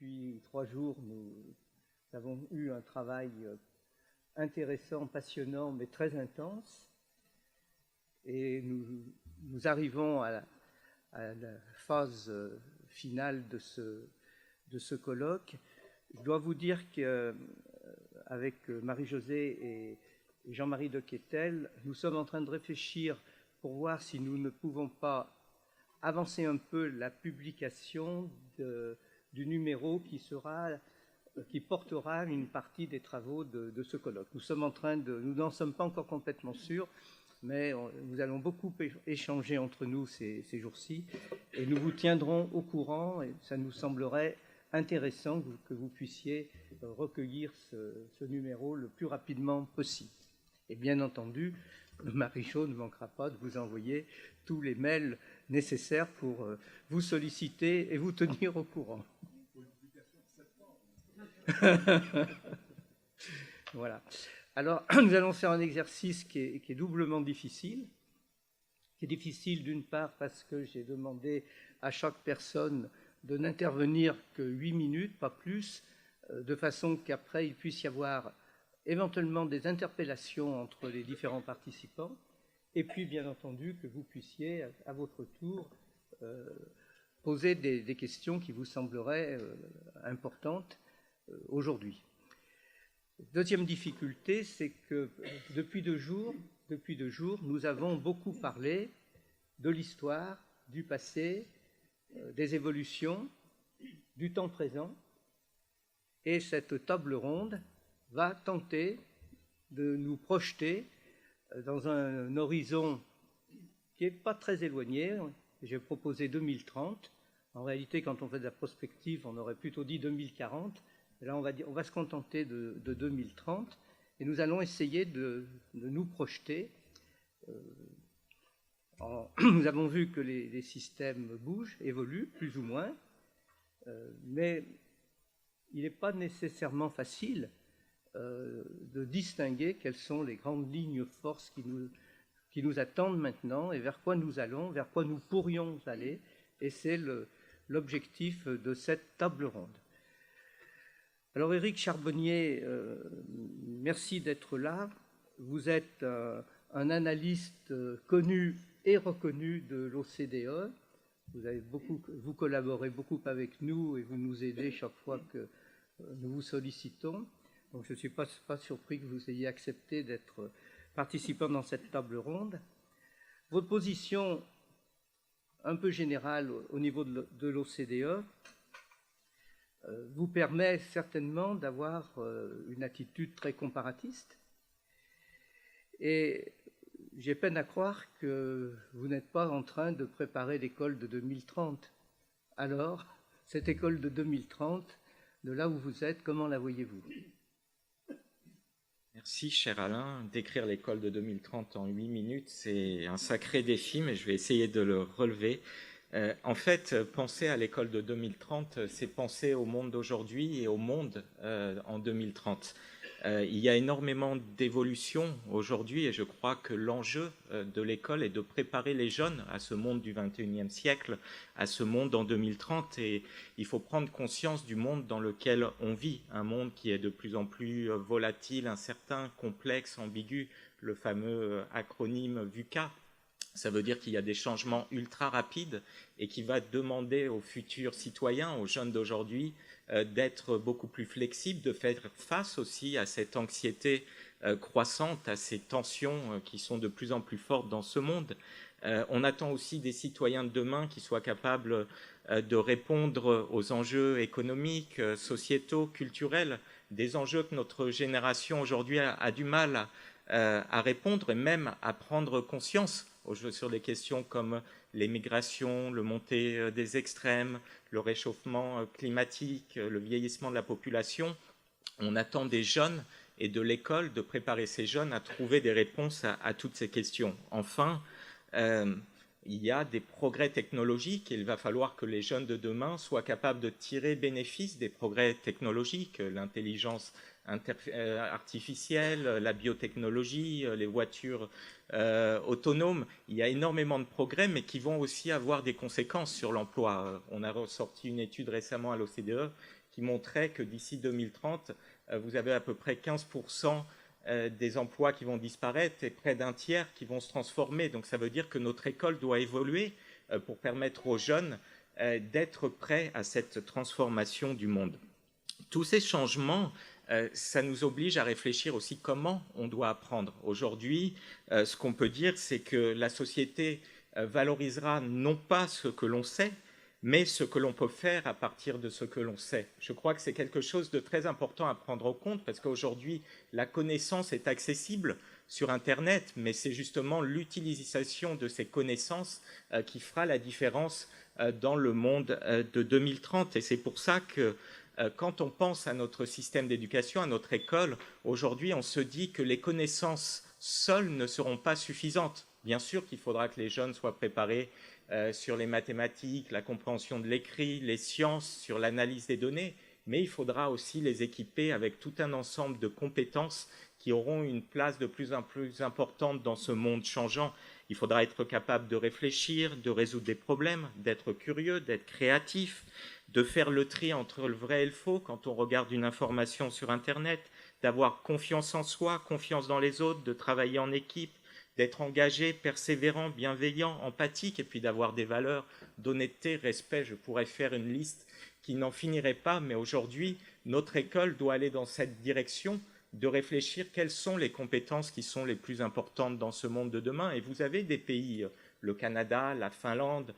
depuis 3 jours, nous avons eu un travail intéressant, passionnant, mais très intense. Et nous arrivons à la phase finale de ce colloque. Je dois vous dire qu'avec Marie-Josée et Jean-Marie de Quetel, nous sommes en train de réfléchir pour voir si nous ne pouvons pas avancer un peu la publication du numéro qui portera une partie des travaux de ce colloque. Nous n'en sommes pas encore complètement sûrs, mais nous allons beaucoup échanger entre nous ces jours-ci, et nous vous tiendrons au courant, et ça nous semblerait intéressant que vous puissiez recueillir ce numéro le plus rapidement possible. Et bien entendu, Marie-Jo ne manquera pas de vous envoyer tous les mails nécessaires pour vous solliciter et vous tenir au courant. Voilà. Alors, nous allons faire un exercice qui est doublement difficile. Qui est difficile d'une part parce que j'ai demandé à chaque personne de n'intervenir que 8 minutes, pas plus, de façon qu'après il puisse y avoir éventuellement des interpellations entre les différents participants, et puis bien entendu que vous puissiez à votre tour poser des questions qui vous sembleraient importantes aujourd'hui. Deuxième difficulté, c'est que depuis deux jours, nous avons beaucoup parlé de l'histoire, du passé, des évolutions, du temps présent, et cette table ronde va tenter de nous projeter dans un horizon qui n'est pas très éloigné. J'ai proposé 2030. En réalité, quand on fait de la prospective, on aurait plutôt dit 2040. Là, on va se contenter de 2030, et nous allons essayer de nous projeter. Nous avons vu que les systèmes bougent, évoluent, plus ou moins, mais il n'est pas nécessairement facile de distinguer quelles sont les grandes lignes forces qui nous attendent maintenant et vers quoi nous allons, vers quoi nous pourrions aller, et c'est l'objectif de cette table ronde. Alors Éric Charbonnier, merci d'être là. Vous êtes un analyste connu et reconnu de l'OCDE. Vous collaborez beaucoup avec nous et vous nous aidez chaque fois que nous vous sollicitons. Donc je ne suis pas surpris que vous ayez accepté d'être participant dans cette table ronde. Votre position un peu générale au niveau de l'OCDE vous permet certainement d'avoir une attitude très comparatiste. Et j'ai peine à croire que vous n'êtes pas en train de préparer l'école de 2030. Alors, cette école de 2030, de là où vous êtes, comment la voyez-vous ? Merci, cher Alain. Décrire l'école de 2030 en 8 minutes, c'est un sacré défi, mais je vais essayer de le relever. En fait, penser à l'école de 2030, c'est penser au monde d'aujourd'hui et au monde en 2030. Il y a énormément d'évolutions aujourd'hui, et je crois que l'enjeu de l'école est de préparer les jeunes à ce monde du XXIe siècle, à ce monde en 2030, et il faut prendre conscience du monde dans lequel on vit, un monde qui est de plus en plus volatile, incertain, complexe, ambigu, le fameux acronyme VUCA. Ça veut dire qu'il y a des changements ultra rapides et qui va demander aux futurs citoyens, aux jeunes d'aujourd'hui, d'être beaucoup plus flexibles, de faire face aussi à cette anxiété croissante, à ces tensions qui sont de plus en plus fortes dans ce monde. On attend aussi des citoyens de demain qui soient capables de répondre aux enjeux économiques, sociétaux, culturels, des enjeux que notre génération aujourd'hui a du mal à répondre et même à prendre conscience sur des questions comme les migrations, le montée des extrêmes, le réchauffement climatique, le vieillissement de la population. On attend des jeunes et de l'école de préparer ces jeunes à trouver des réponses à toutes ces questions. Enfin, il y a des progrès technologiques et il va falloir que les jeunes de demain soient capables de tirer bénéfice des progrès technologiques, l'intelligence artificielle, la biotechnologie, les voitures autonomes. Il y a énormément de progrès, mais qui vont aussi avoir des conséquences sur l'emploi. On a ressorti une étude récemment à l'OCDE qui montraient que d'ici 2030, vous avez à peu près 15% des emplois qui vont disparaître et près d'un tiers qui vont se transformer. Donc ça veut dire que notre école doit évoluer pour permettre aux jeunes d'être prêts à cette transformation du monde. Tous ces changements, ça nous oblige à réfléchir aussi comment on doit apprendre. Aujourd'hui, ce qu'on peut dire, c'est que la société valorisera non pas ce que l'on sait, mais ce que l'on peut faire à partir de ce que l'on sait. Je crois que c'est quelque chose de très important à prendre en compte parce qu'aujourd'hui, la connaissance est accessible sur Internet, mais c'est justement l'utilisation de ces connaissances qui fera la différence dans le monde de 2030. Et c'est pour ça que quand on pense à notre système d'éducation, à notre école, aujourd'hui, on se dit que les connaissances seules ne seront pas suffisantes. Bien sûr qu'il faudra que les jeunes soient préparés sur les mathématiques, la compréhension de l'écrit, les sciences, sur l'analyse des données, mais il faudra aussi les équiper avec tout un ensemble de compétences qui auront une place de plus en plus importante dans ce monde changeant. Il faudra être capable de réfléchir, de résoudre des problèmes, d'être curieux, d'être créatif, de faire le tri entre le vrai et le faux quand on regarde une information sur Internet, d'avoir confiance en soi, confiance dans les autres, de travailler en équipe, d'être engagé, persévérant, bienveillant, empathique, et puis d'avoir des valeurs d'honnêteté, respect. Je pourrais faire une liste qui n'en finirait pas, mais aujourd'hui, notre école doit aller dans cette direction de réfléchir quelles sont les compétences qui sont les plus importantes dans ce monde de demain. Et vous avez des pays, le Canada, la Finlande,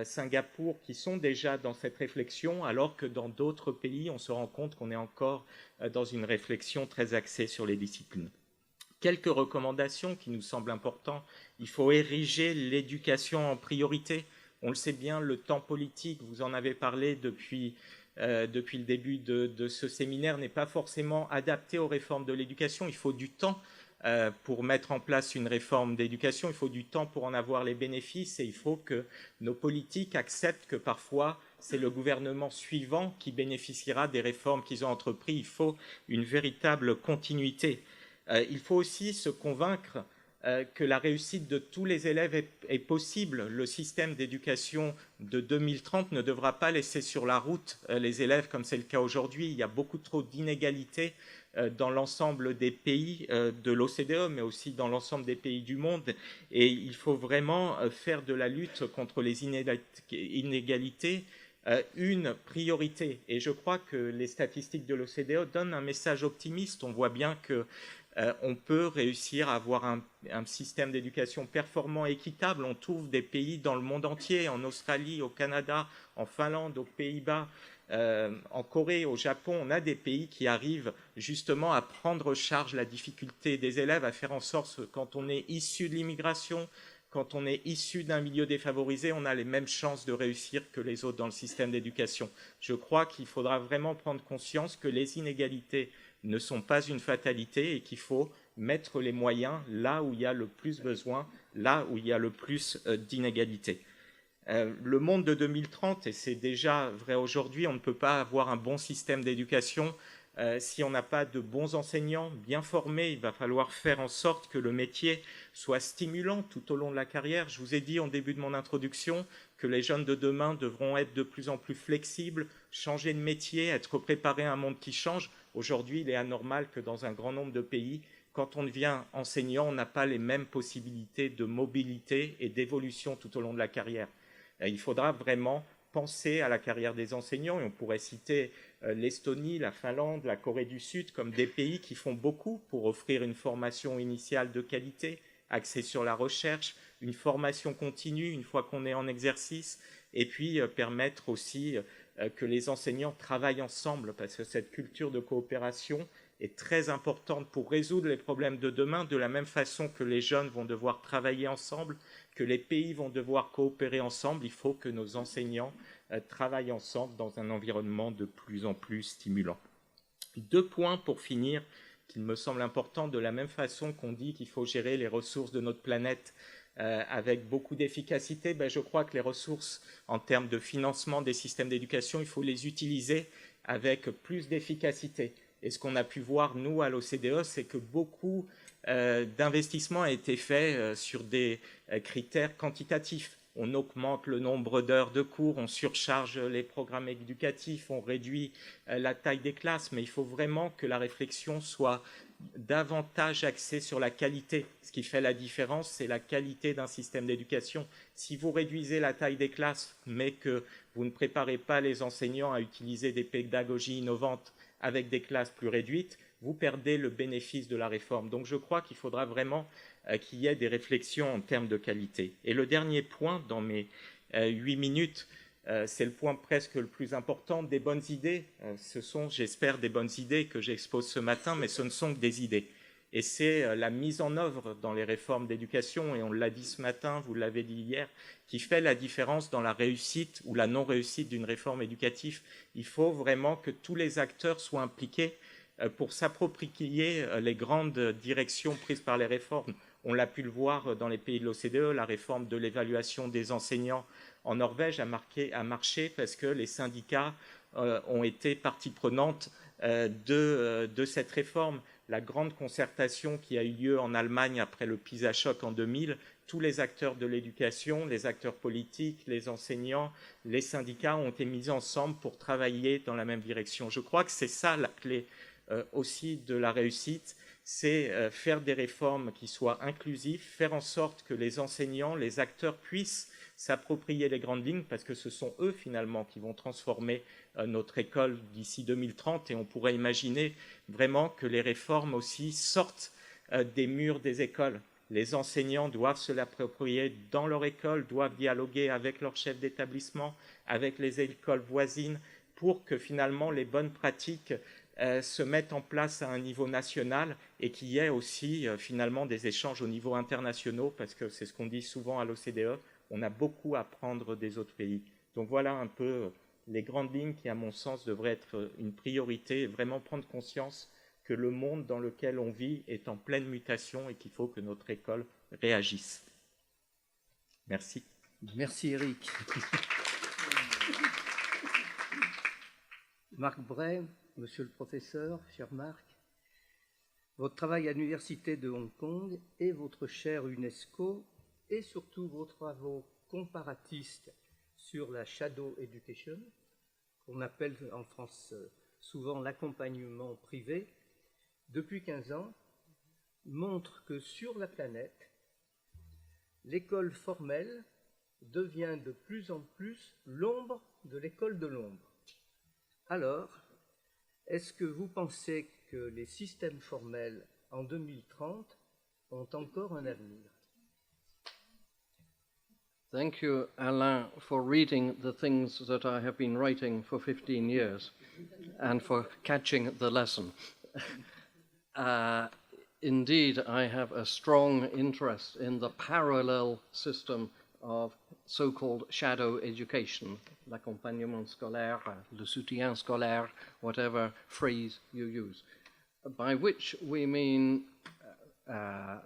Singapour, qui sont déjà dans cette réflexion, alors que dans d'autres pays, on se rend compte qu'on est encore dans une réflexion très axée sur les disciplines. Quelques recommandations qui nous semblent importantes. Il faut ériger l'éducation en priorité. On le sait bien, le temps politique, vous en avez parlé depuis le début de ce séminaire, n'est pas forcément adapté aux réformes de l'éducation. Il faut du temps pour mettre en place une réforme d'éducation, il faut du temps pour en avoir les bénéfices et il faut que nos politiques acceptent que parfois c'est le gouvernement suivant qui bénéficiera des réformes qu'ils ont entreprises. Il faut une véritable continuité. Il faut aussi se convaincre que la réussite de tous les élèves est possible. Le système d'éducation de 2030 ne devra pas laisser sur la route les élèves comme c'est le cas aujourd'hui. Il y a beaucoup trop d'inégalités dans l'ensemble des pays de l'OCDE, mais aussi dans l'ensemble des pays du monde. Et il faut vraiment faire de la lutte contre les inégalités une priorité. Et je crois que les statistiques de l'OCDE donnent un message optimiste. On voit bien que on peut réussir à avoir un système d'éducation performant et équitable. On trouve des pays dans le monde entier, en Australie, au Canada, en Finlande, aux Pays-Bas, en Corée, au Japon. On a des pays qui arrivent justement à prendre en charge la difficulté des élèves, à faire en sorte que quand on est issu de l'immigration, quand on est issu d'un milieu défavorisé, on a les mêmes chances de réussir que les autres dans le système d'éducation. Je crois qu'il faudra vraiment prendre conscience que les inégalités ne sont pas une fatalité et qu'il faut mettre les moyens là où il y a le plus besoin, là où il y a le plus d'inégalités. Le monde de 2030, et c'est déjà vrai aujourd'hui, on ne peut pas avoir un bon système d'éducation si on n'a pas de bons enseignants bien formés. Il va falloir faire en sorte que le métier soit stimulant tout au long de la carrière. Je vous ai dit en début de mon introduction que les jeunes de demain devront être de plus en plus flexibles, changer de métier, être préparés à un monde qui change. Aujourd'hui, il est anormal que dans un grand nombre de pays, quand on devient enseignant, on n'a pas les mêmes possibilités de mobilité et d'évolution tout au long de la carrière. Il faudra vraiment penser à la carrière des enseignants et on pourrait citer l'Estonie, la Finlande, la Corée du Sud comme des pays qui font beaucoup pour offrir une formation initiale de qualité, axée sur la recherche, une formation continue une fois qu'on est en exercice et puis permettre aussi que les enseignants travaillent ensemble parce que cette culture de coopération est très importante pour résoudre les problèmes de demain, de la même façon que les jeunes vont devoir travailler ensemble, que les pays vont devoir coopérer ensemble. Il faut que nos enseignants travaillent ensemble dans un environnement de plus en plus stimulant. 2 points pour finir qu'il me semble important, de la même façon qu'on dit qu'il faut gérer les ressources de notre planète avec beaucoup d'efficacité, je crois que les ressources en termes de financement des systèmes d'éducation, il faut les utiliser avec plus d'efficacité. Et ce qu'on a pu voir, nous, à l'OCDE, c'est que beaucoup d'investissements a été fait sur des critères quantitatifs. on augmente le nombre d'heures de cours, on surcharge les programmes éducatifs, on réduit la taille des classes, mais il faut vraiment que la réflexion soit davantage axée sur la qualité. Ce qui fait la différence, c'est la qualité d'un système d'éducation. Si vous réduisez la taille des classes, mais que vous ne préparez pas les enseignants à utiliser des pédagogies innovantes avec des classes plus réduites, vous perdez le bénéfice de la réforme. Donc je crois qu'il faudra vraiment qu'il y ait des réflexions en termes de qualité. Et le dernier point dans mes 8 minutes, c'est le point presque le plus important, des bonnes idées. Ce sont, j'espère, des bonnes idées que j'expose ce matin, mais ce ne sont que des idées. Et c'est la mise en œuvre dans les réformes d'éducation, et on l'a dit ce matin, vous l'avez dit hier, qui fait la différence dans la réussite ou la non-réussite d'une réforme éducative. Il faut vraiment que tous les acteurs soient impliqués pour s'approprier les grandes directions prises par les réformes. On l'a pu le voir dans les pays de l'OCDE, la réforme de l'évaluation des enseignants en Norvège a marché parce que les syndicats ont été partie prenante de cette réforme. La grande concertation qui a eu lieu en Allemagne après le PISA-choc en 2000, tous les acteurs de l'éducation, les acteurs politiques, les enseignants, les syndicats ont été mis ensemble pour travailler dans la même direction. Je crois que c'est ça la clé aussi de la réussite, c'est faire des réformes qui soient inclusives, faire en sorte que les enseignants, les acteurs puissent s'approprier les grandes lignes, parce que ce sont eux finalement qui vont transformer notre école d'ici 2030, et on pourrait imaginer vraiment que les réformes aussi sortent des murs des écoles. Les enseignants doivent se l'approprier dans leur école, doivent dialoguer avec leur chef d'établissement, avec les écoles voisines, pour que finalement les bonnes pratiques se mettent en place à un niveau national, et qu'il y ait aussi finalement des échanges au niveau international, parce que c'est ce qu'on dit souvent à l'OCDE, on a beaucoup à apprendre des autres pays. Donc voilà un peu les grandes lignes qui, à mon sens, devraient être une priorité, et vraiment prendre conscience que le monde dans lequel on vit est en pleine mutation et qu'il faut que notre école réagisse. Merci. Merci Eric. Marc Bray, monsieur le professeur, cher Marc, votre travail à l'Université de Hong Kong et votre chaire UNESCO, et surtout vos travaux comparatistes sur la shadow education, qu'on appelle en France souvent l'accompagnement privé, depuis 15 ans, montrent que sur la planète, l'école formelle devient de plus en plus l'ombre de l'école de l'ombre. Alors, est-ce que vous pensez que les systèmes formels en 2030 ont encore un avenir? Thank you, Alain, for reading the things that I have been writing for 15 years and for catching the lesson. Indeed, I have a strong interest in the parallel system of so-called shadow education, l'accompagnement scolaire, le soutien scolaire, whatever phrase you use, by which we mean a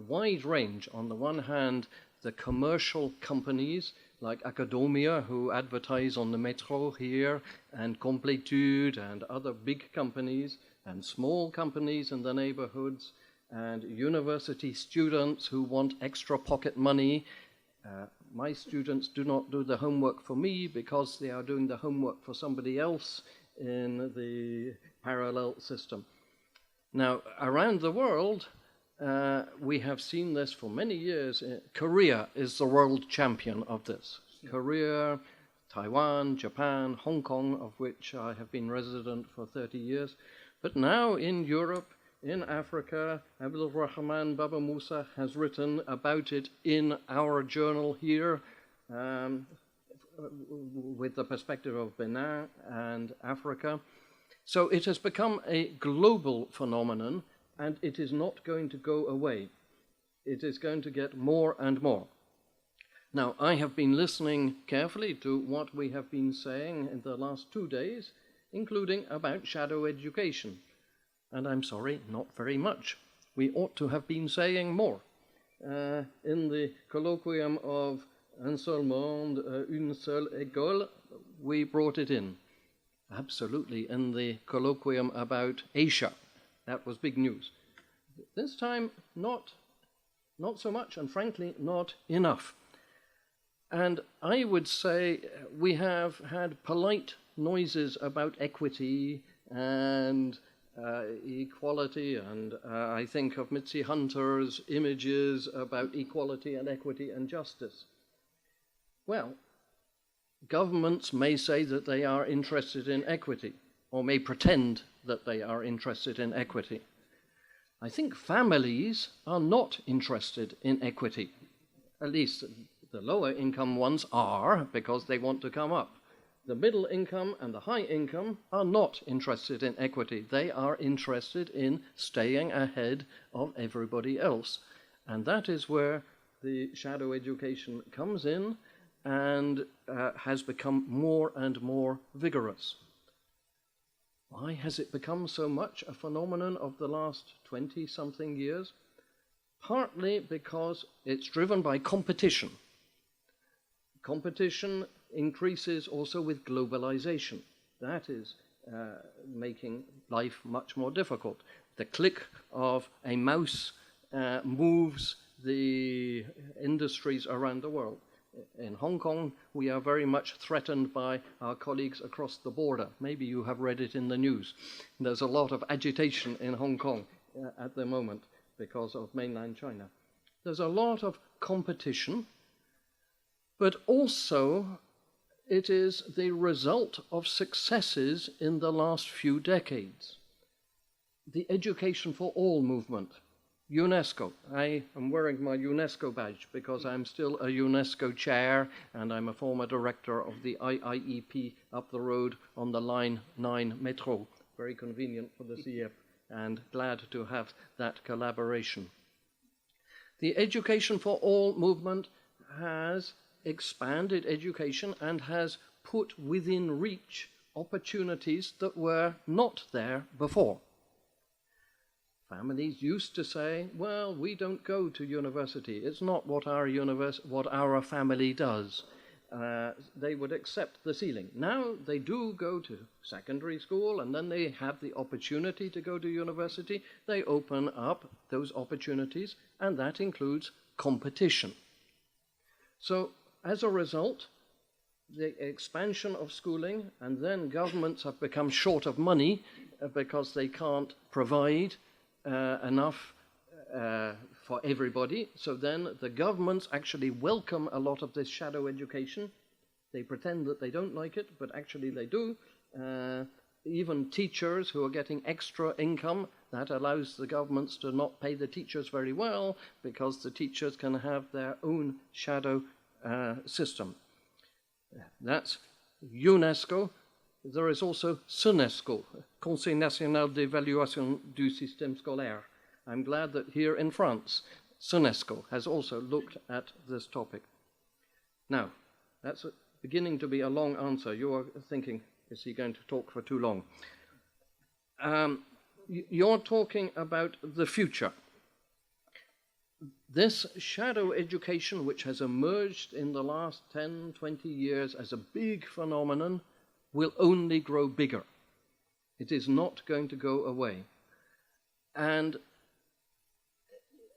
wide range. On the one hand, the commercial companies like Academia, who advertise on the metro here, and Complétude, and other big companies, and small companies in the neighborhoods, and university students who want extra pocket money. My students do not do the homework for me because they are doing the homework for somebody else in the parallel system. Now, around the world, we have seen this for many years. Korea is the world champion of this. Korea, Taiwan, Japan, Hong Kong, of which I have been resident for 30 years. But now in Europe, in Africa, Abdul Rahman Baba Musa has written about it in our journal here, with the perspective of Benin and Africa. So it has become a global phenomenon, and it is not going to go away. It is going to get more and more. Now, I have been listening carefully to what we have been saying in the last 2 days, including about shadow education. And I'm sorry, not very much. We ought to have been saying more. In the colloquium of Un seul monde, une seule école, we brought it in. Absolutely, in the colloquium about Asia. That was big news. This time, not so much, and frankly, not enough. And I would say we have had polite noises about equity and equality, and I think of Mitzi Hunter's images about equality and equity and justice. Well, governments may say that they are interested in equity, or may pretend that they are interested in equity. I think families are not interested in equity. At least the lower income ones are, because they want to come up. The middle income and the high income are not interested in equity. They are interested in staying ahead of everybody else. And that is where the shadow education comes in and has become more and more vigorous. Why has it become so much a phenomenon of the last 20-something years? Partly because it's driven by competition. Competition increases also with globalization. That is making life much more difficult. The click of a mouse moves the industries around the world. In Hong Kong, we are very much threatened by our colleagues across the border. Maybe you have read it in the news. There's a lot of agitation in Hong Kong at the moment because of mainland China. There's a lot of competition, but also it is the result of successes in the last few decades. The Education for All movement, UNESCO. I am wearing my UNESCO badge because I'm still a UNESCO chair and I'm a former director of the IIEP up the road on the Line 9 Metro. Very convenient for the CF and glad to have that collaboration. The Education for All movement has expanded education and has put within reach opportunities that were not there before. Families used to say, well, we don't go to university. It's not what our family does. They would accept the ceiling. Now they do go to secondary school and then they have the opportunity to go to university. They open up those opportunities and that includes competition. So as a result, the expansion of schooling and then governments have become short of money because they can't provide enough for everybody. So then the governments actually welcome a lot of this shadow education. They pretend that they don't like it, but actually they do. Even teachers who are getting extra income, that allows the governments to not pay the teachers very well because the teachers can have their own shadow system. That's UNESCO. There is also SUNESCO, Conseil National d'Évaluation du Système Scolaire. I'm glad that here in France, SUNESCO has also looked at this topic. Now, that's beginning to be a long answer. You are thinking, is he going to talk for too long? You're talking about the future. This shadow education, which has emerged in the last 10, 20 years as a big phenomenon, will only grow bigger. It is not going to go away. And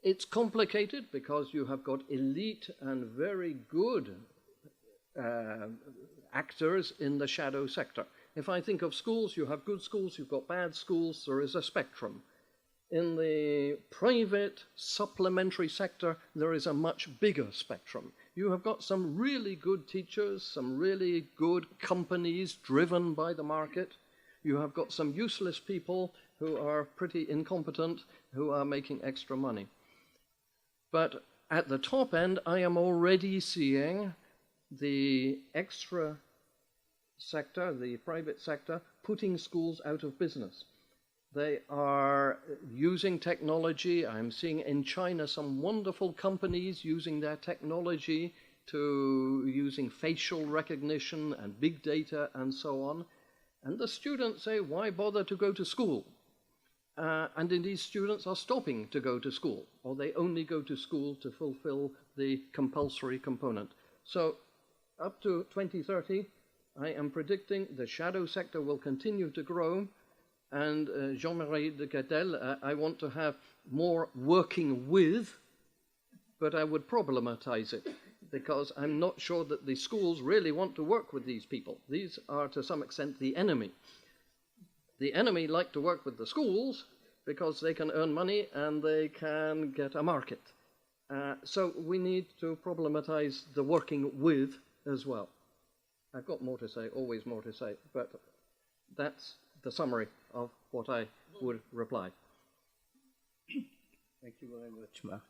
it's complicated because you have got elite and very good actors in the shadow sector. If I think of schools, you have good schools, you've got bad schools, there is a spectrum. In the private supplementary sector, there is a much bigger spectrum. You have got some really good teachers, some really good companies driven by the market. You have got some useless people who are pretty incompetent, who are making extra money. But at the top end, I am already seeing the extra sector, the private sector, putting schools out of business. They are using technology. I'm seeing in China some wonderful companies using their technology to using facial recognition and big data and so on. And the students say, why bother to go to school? And indeed, students are stopping to go to school, or they only go to school to fulfill the compulsory component. So up to 2030, I am predicting the shadow sector will continue to grow. And Jean-Marie de Catel, I want to have more working with, but I would problematize it. because I'm not sure that the schools really want to work with these people. These are, to some extent, the enemy. The enemy like to work with the schools because they can earn money and they can get a market. So we need to problematize the working with as well. I've got more to say, always more to say, but that's the summary of what I would reply. Thank you very much, Marc.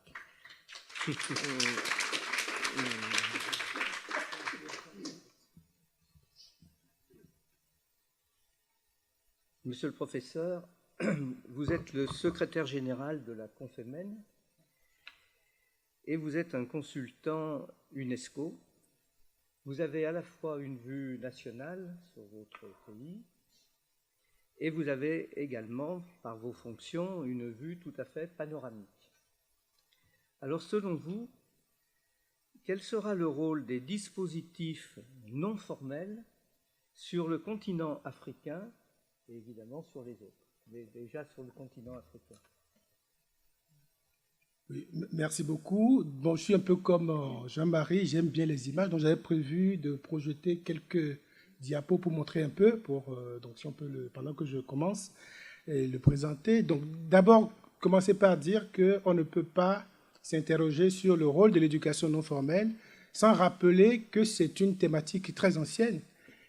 Monsieur le professeur, vous êtes le secrétaire général de la Confémen et vous êtes un consultant UNESCO. Vous avez à la fois une vue nationale sur votre pays et vous avez également, par vos fonctions, une vue tout à fait panoramique. Alors, selon vous, quel sera le rôle des dispositifs non formels sur le continent africain et évidemment sur les autres, mais déjà sur le continent africain? Oui, merci beaucoup. Bon, je suis un peu comme Jean-Marie, j'aime bien les images, donc j'avais prévu de projeter quelques diapos pour montrer un peu, donc si on peut, pendant que je commence, le présenter. Donc d'abord, commencer par dire qu'on ne peut pas s'interroger sur le rôle de l'éducation non formelle sans rappeler que c'est une thématique très ancienne.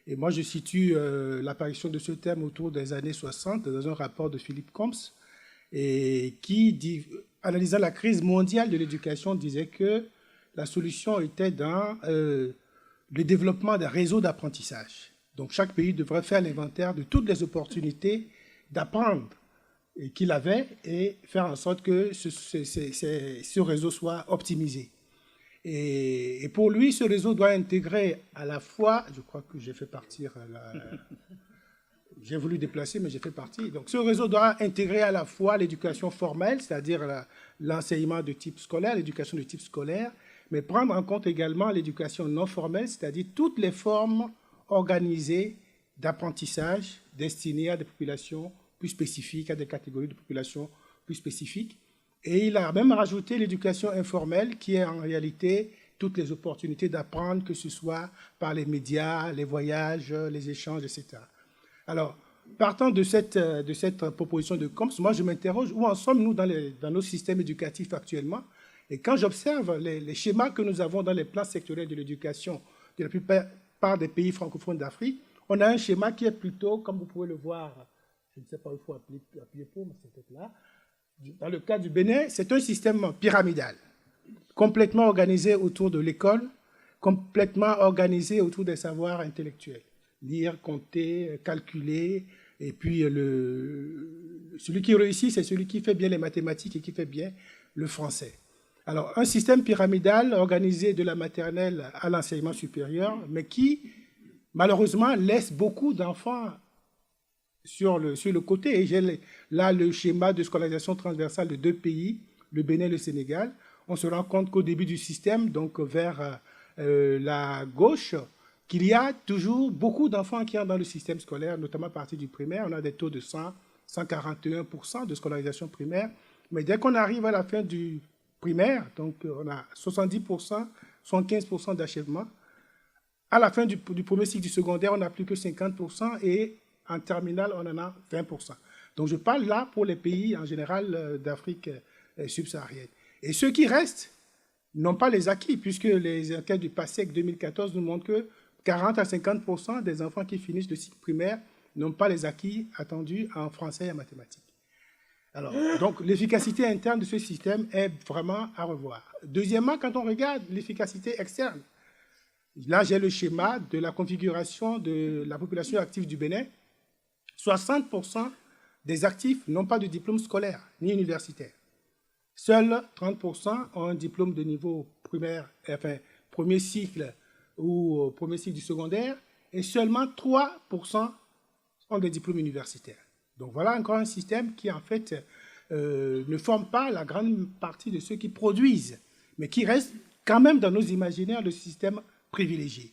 Et moi, je situe l'apparition de ce terme autour des années 60 dans un rapport de Philippe Combs, et qui dit, analysant la crise mondiale de l'éducation, disait que la solution était dans le développement d'un réseau d'apprentissage. Donc chaque pays devrait faire l'inventaire de toutes les opportunités d'apprendre qu'il avait et faire en sorte que ce réseau soit optimisé. Et pour lui, ce réseau doit intégrer à la fois, je crois que j'ai fait partir j'ai voulu déplacer, mais j'ai fait partie. Donc ce réseau doit intégrer à la fois l'éducation formelle, c'est-à-dire l'enseignement de type scolaire, l'éducation de type scolaire, mais prendre en compte également l'éducation non formelle, c'est-à-dire toutes les formes organisées d'apprentissage destinées à des populations plus spécifiques, à des catégories de populations plus spécifiques. Et il a même rajouté l'éducation informelle, qui est en réalité toutes les opportunités d'apprendre, que ce soit par les médias, les voyages, les échanges, etc. Alors, partant de cette proposition de Combs, moi je m'interroge où en sommes-nous dans nos systèmes éducatifs actuellement. Et quand j'observe les schémas que nous avons dans les plans sectoriels de l'éducation de la plupart des pays francophones d'Afrique, on a un schéma qui est plutôt, comme vous pouvez le voir, je ne sais pas où il faut appuyer pour, mais c'est peut-être là. Dans le cas du Bénin, c'est un système pyramidal, complètement organisé autour de l'école, complètement organisé autour des savoirs intellectuels. Lire, compter, calculer, et puis celui qui réussit, c'est celui qui fait bien les mathématiques et qui fait bien le français. Alors, un système pyramidal organisé de la maternelle à l'enseignement supérieur, mais qui, malheureusement, laisse beaucoup d'enfants sur le côté. Et j'ai là le schéma de scolarisation transversale de deux pays, le Bénin et le Sénégal. On se rend compte qu'au début du système, donc vers la gauche, qu'il y a toujours beaucoup d'enfants qui entrent dans le système scolaire, notamment à partir du primaire. On a des taux de 141% de scolarisation primaire. Mais dès qu'on arrive à la fin du primaire, donc on a 70%, 75% d'achèvement. À la fin du premier cycle du secondaire, on n'a plus que 50% et en terminale, on en a 20%. Donc je parle là pour les pays en général d'Afrique subsaharienne. Et ceux qui restent n'ont pas les acquis, puisque les enquêtes du PASSEC 2014 nous montrent que 40 à 50% des enfants qui finissent le cycle primaire n'ont pas les acquis attendus en français et en mathématiques. Alors, donc, l'efficacité interne de ce système est vraiment à revoir. Deuxièmement, quand on regarde l'efficacité externe, là, j'ai le schéma de la configuration de la population active du Bénin. 60% des actifs n'ont pas de diplôme scolaire ni universitaire. Seuls 30% ont un diplôme de niveau primaire, enfin, premier cycle ou premier cycle du secondaire, et seulement 3% ont des diplômes universitaires. Donc voilà encore un système qui, en fait, ne forme pas la grande partie de ceux qui produisent, mais qui reste quand même dans nos imaginaires le système privilégié.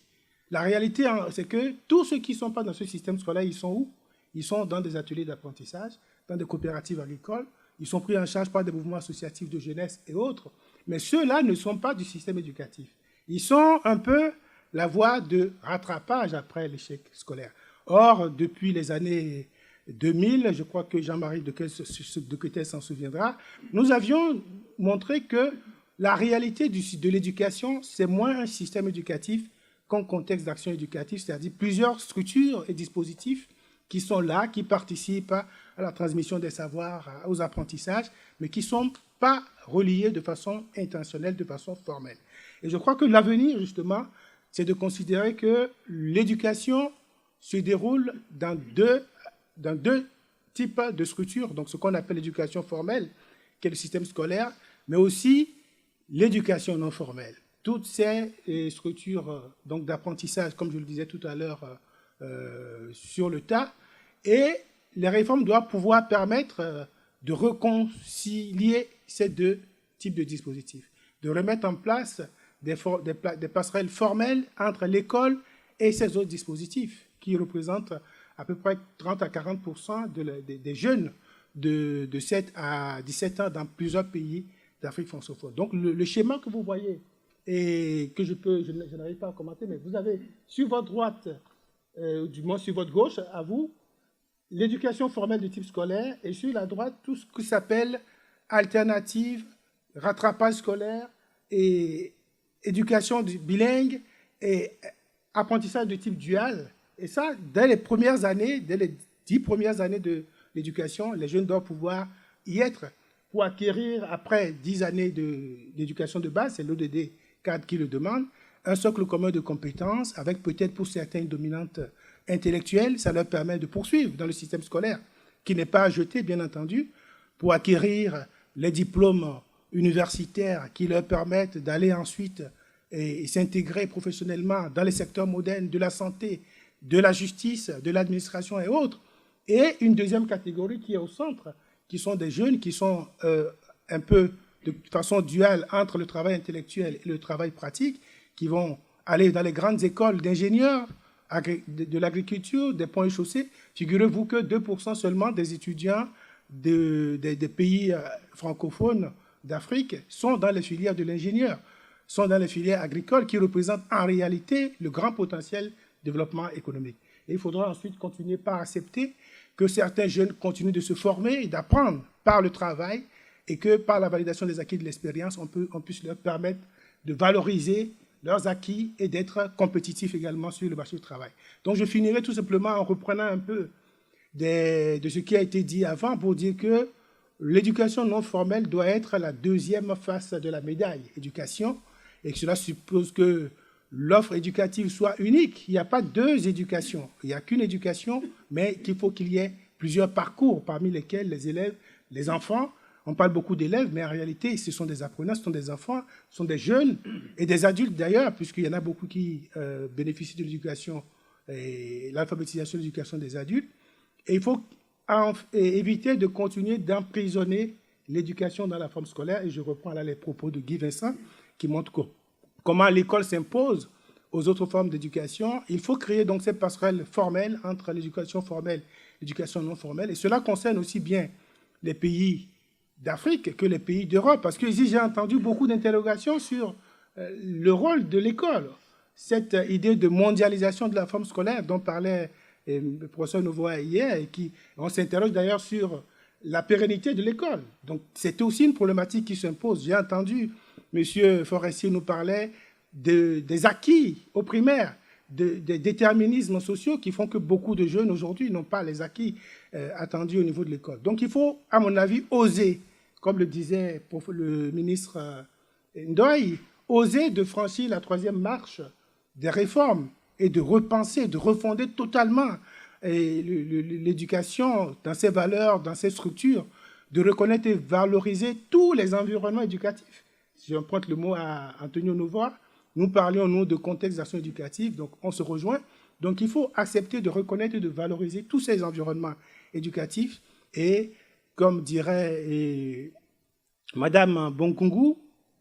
La réalité, c'est que tous ceux qui ne sont pas dans ce système scolaire, ils sont où? Ils sont dans des ateliers d'apprentissage, dans des coopératives agricoles, ils sont pris en charge par des mouvements associatifs de jeunesse et autres, mais ceux-là ne sont pas du système éducatif. Ils sont un peu la voie de rattrapage après l'échec scolaire. Or, depuis les années 2000, je crois que Jean-Marie de Quetel s'en souviendra, nous avions montré que la réalité de l'éducation, c'est moins un système éducatif qu'un contexte d'action éducative, c'est-à-dire plusieurs structures et dispositifs qui sont là, qui participent à la transmission des savoirs, aux apprentissages, mais qui ne sont pas reliés de façon intentionnelle, de façon formelle. Et je crois que l'avenir, justement, c'est de considérer que l'éducation se déroule dans deux types de structures, donc ce qu'on appelle l'éducation formelle, qui est le système scolaire, mais aussi l'éducation non formelle. Toutes ces structures donc d'apprentissage, comme je le disais tout à l'heure, sur le tas, et les réformes doivent pouvoir permettre de réconcilier ces deux types de dispositifs, de remettre en place des passerelles formelles entre l'école et ces autres dispositifs qui représentent à peu près 30 à 40% des jeunes de 7 à 17 ans dans plusieurs pays d'Afrique francophone. Donc le schéma que vous voyez et que je n'arrive pas à commenter, mais vous avez sur votre droite, du moins sur votre gauche, à vous, l'éducation formelle de type scolaire, et sur la droite, tout ce qui s'appelle alternative, rattrapage scolaire et éducation bilingue et apprentissage de type dual. Et ça, dès les 10 premières années de l'éducation, les jeunes doivent pouvoir y être pour acquérir, après 10 années d'éducation de base, c'est l'ODD 4 qui le demande, un socle commun de compétences, avec peut-être pour certains une dominante intellectuelle, ça leur permet de poursuivre dans le système scolaire, qui n'est pas jeté, bien entendu, pour acquérir les diplômes universitaires qui leur permettent d'aller ensuite et s'intégrer professionnellement dans les secteurs modernes de la santé, de la justice, de l'administration et autres. Et une deuxième catégorie qui est au centre, qui sont des jeunes qui sont un peu de façon duale entre le travail intellectuel et le travail pratique, qui vont aller dans les grandes écoles d'ingénieurs, de l'agriculture, des ponts et chaussées. Figurez-vous que 2% seulement des étudiants des pays francophones d'Afrique sont dans les filières de l'ingénieur, sont dans les filières agricoles qui représentent en réalité le grand potentiel développement économique. Et il faudra ensuite continuer par accepter que certains jeunes continuent de se former et d'apprendre par le travail et que par la validation des acquis de l'expérience, on puisse leur permettre de valoriser leurs acquis et d'être compétitifs également sur le marché du travail. Donc je finirai tout simplement en reprenant un peu de ce qui a été dit avant pour dire que l'éducation non formelle doit être la deuxième face de la médaille éducation et que cela suppose que l'offre éducative soit unique. Il n'y a pas deux éducations. Il n'y a qu'une éducation, mais qu'il faut qu'il y ait plusieurs parcours parmi lesquels les élèves, les enfants, on parle beaucoup d'élèves, mais en réalité, ce sont des apprenants, ce sont des enfants, ce sont des jeunes et des adultes d'ailleurs, puisqu'il y en a beaucoup qui bénéficient de l'éducation et l'alphabétisation de l'éducation des adultes. Et il faut éviter de continuer d'emprisonner l'éducation dans la forme scolaire. Et je reprends là les propos de Guy Vincent qui montrent comment l'école s'impose aux autres formes d'éducation. Il faut créer donc cette passerelle formelle entre l'éducation formelle et l'éducation non formelle. Et cela concerne aussi bien les pays d'Afrique que les pays d'Europe. Parce que ici, j'ai entendu beaucoup d'interrogations sur le rôle de l'école. Cette idée de mondialisation de la forme scolaire dont parlait le professeur Novoa hier, et on s'interroge d'ailleurs sur la pérennité de l'école. Donc, c'était aussi une problématique qui s'impose. J'ai entendu M. Forestier nous parlait des acquis au primaire, des déterminismes sociaux qui font que beaucoup de jeunes aujourd'hui n'ont pas les acquis attendus au niveau de l'école. Donc, il faut, à mon avis, oser, comme le disait le ministre Ndoye, oser de franchir la troisième marche des réformes et de repenser, de refonder totalement l'éducation dans ses valeurs, dans ses structures, de reconnaître et valoriser tous les environnements éducatifs. Si j'emprunte le mot à Antonio Novoa, nous parlions, nous, de contexte d'action éducative, donc on se rejoint. Donc il faut accepter de reconnaître et de valoriser tous ces environnements éducatifs et, comme dirait Madame Bonkungu,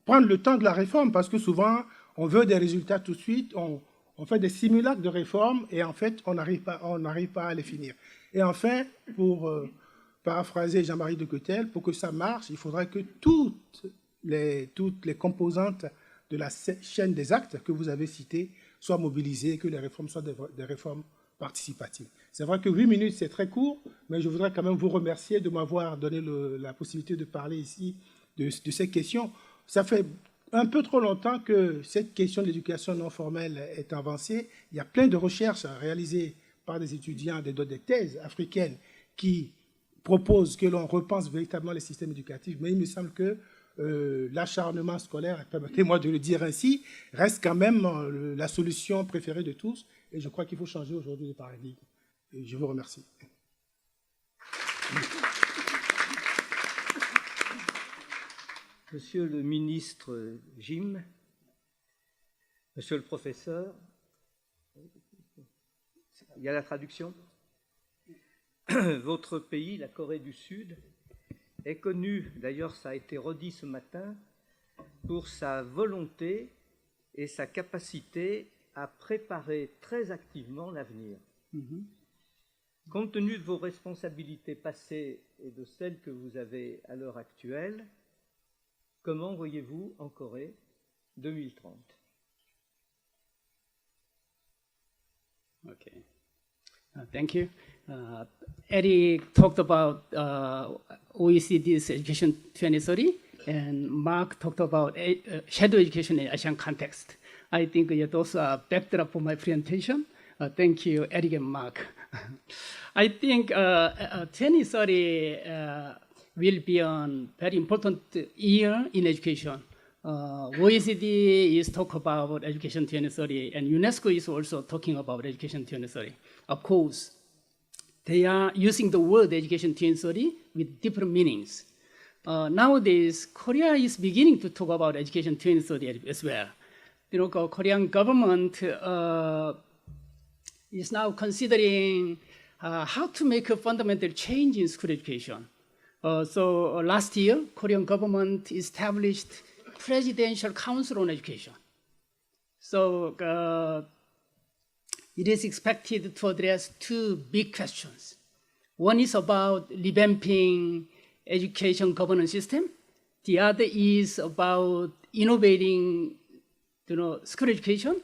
prendre le temps de la réforme, parce que souvent, on veut des résultats tout de suite, on fait des simulacres de réforme et en fait, on n'arrive pas à les finir. Et enfin, pour paraphraser Jean-Marie de Quetel, pour que ça marche, il faudrait que toutes les composantes de la chaîne des actes que vous avez cités soient mobilisés et que les réformes soient des réformes participatives. C'est vrai que 8 minutes, c'est très court, mais je voudrais quand même vous remercier de m'avoir donné la possibilité de parler ici de ces questions. Ça fait un peu trop longtemps que cette question de l'éducation non formelle est avancée. Il y a plein de recherches réalisées par des étudiants, des thèses africaines qui proposent que l'on repense véritablement les systèmes éducatifs, mais il me semble que l'acharnement scolaire, permettez-moi de le dire ainsi, reste quand même la solution préférée de tous, et je crois qu'il faut changer aujourd'hui de paradigme. Et je vous remercie. Monsieur le ministre Jim, monsieur le professeur, il y a la traduction. Votre pays, la Corée du Sud, est connu, d'ailleurs ça a été redit ce matin, pour sa volonté et sa capacité à préparer très activement l'avenir. Compte tenu de vos responsabilités passées et de celles que vous avez à l'heure actuelle, comment voyez-vous en Corée 2030? Okay. Thank you. Eddie talked about OECD's Education 2030, and Mark talked about shadow education in Asian context. I think those are backdrop for my presentation. Thank you, Eddie and Mark. I think 2030 will be a very important year in education. OECD is talking about Education 2030, and UNESCO is also talking about Education 2030. Of course, they are using the word Education 2030 with different meanings. Nowadays, Korea is beginning to talk about Education 2030 as well. Korean government is now considering how to make a fundamental change in school education. So last year, Korean government established Presidential Council on Education. So it is expected to address two big questions. One is about revamping education governance system. The other is about innovating school education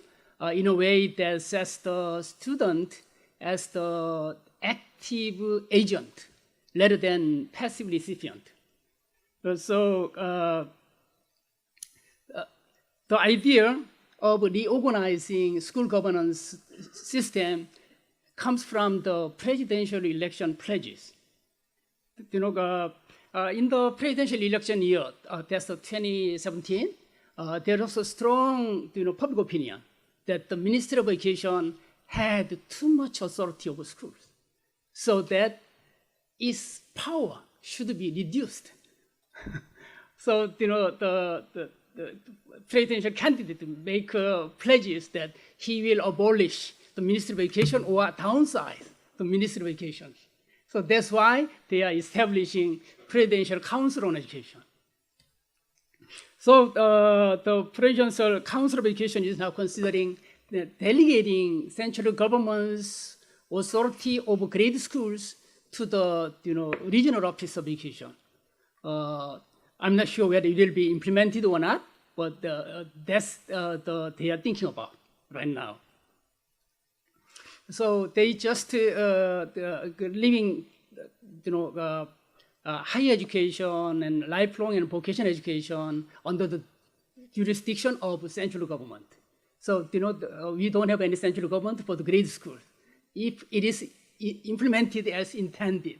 in a way that sets the student as the active agent rather than passive recipient. So the idea of reorganizing school governance system comes from the presidential election pledges. In the presidential election year, that's 2017, there was a strong public opinion that the Ministry of Education had too much authority over schools, so that its power should be reduced. So the presidential candidate make pledges that he will abolish the Ministry of Education or downsize the Ministry of Education. So that's why they are establishing Presidential Council on Education. So the Presidential Council of Education is now considering delegating central government's authority over grade schools to the regional office of education. I'm not sure whether it will be implemented or not, but that's they are thinking about right now. So they just leaving higher education and lifelong and vocational education under the jurisdiction of central government. So we don't have any central government for the grade school. If it is implemented as intended,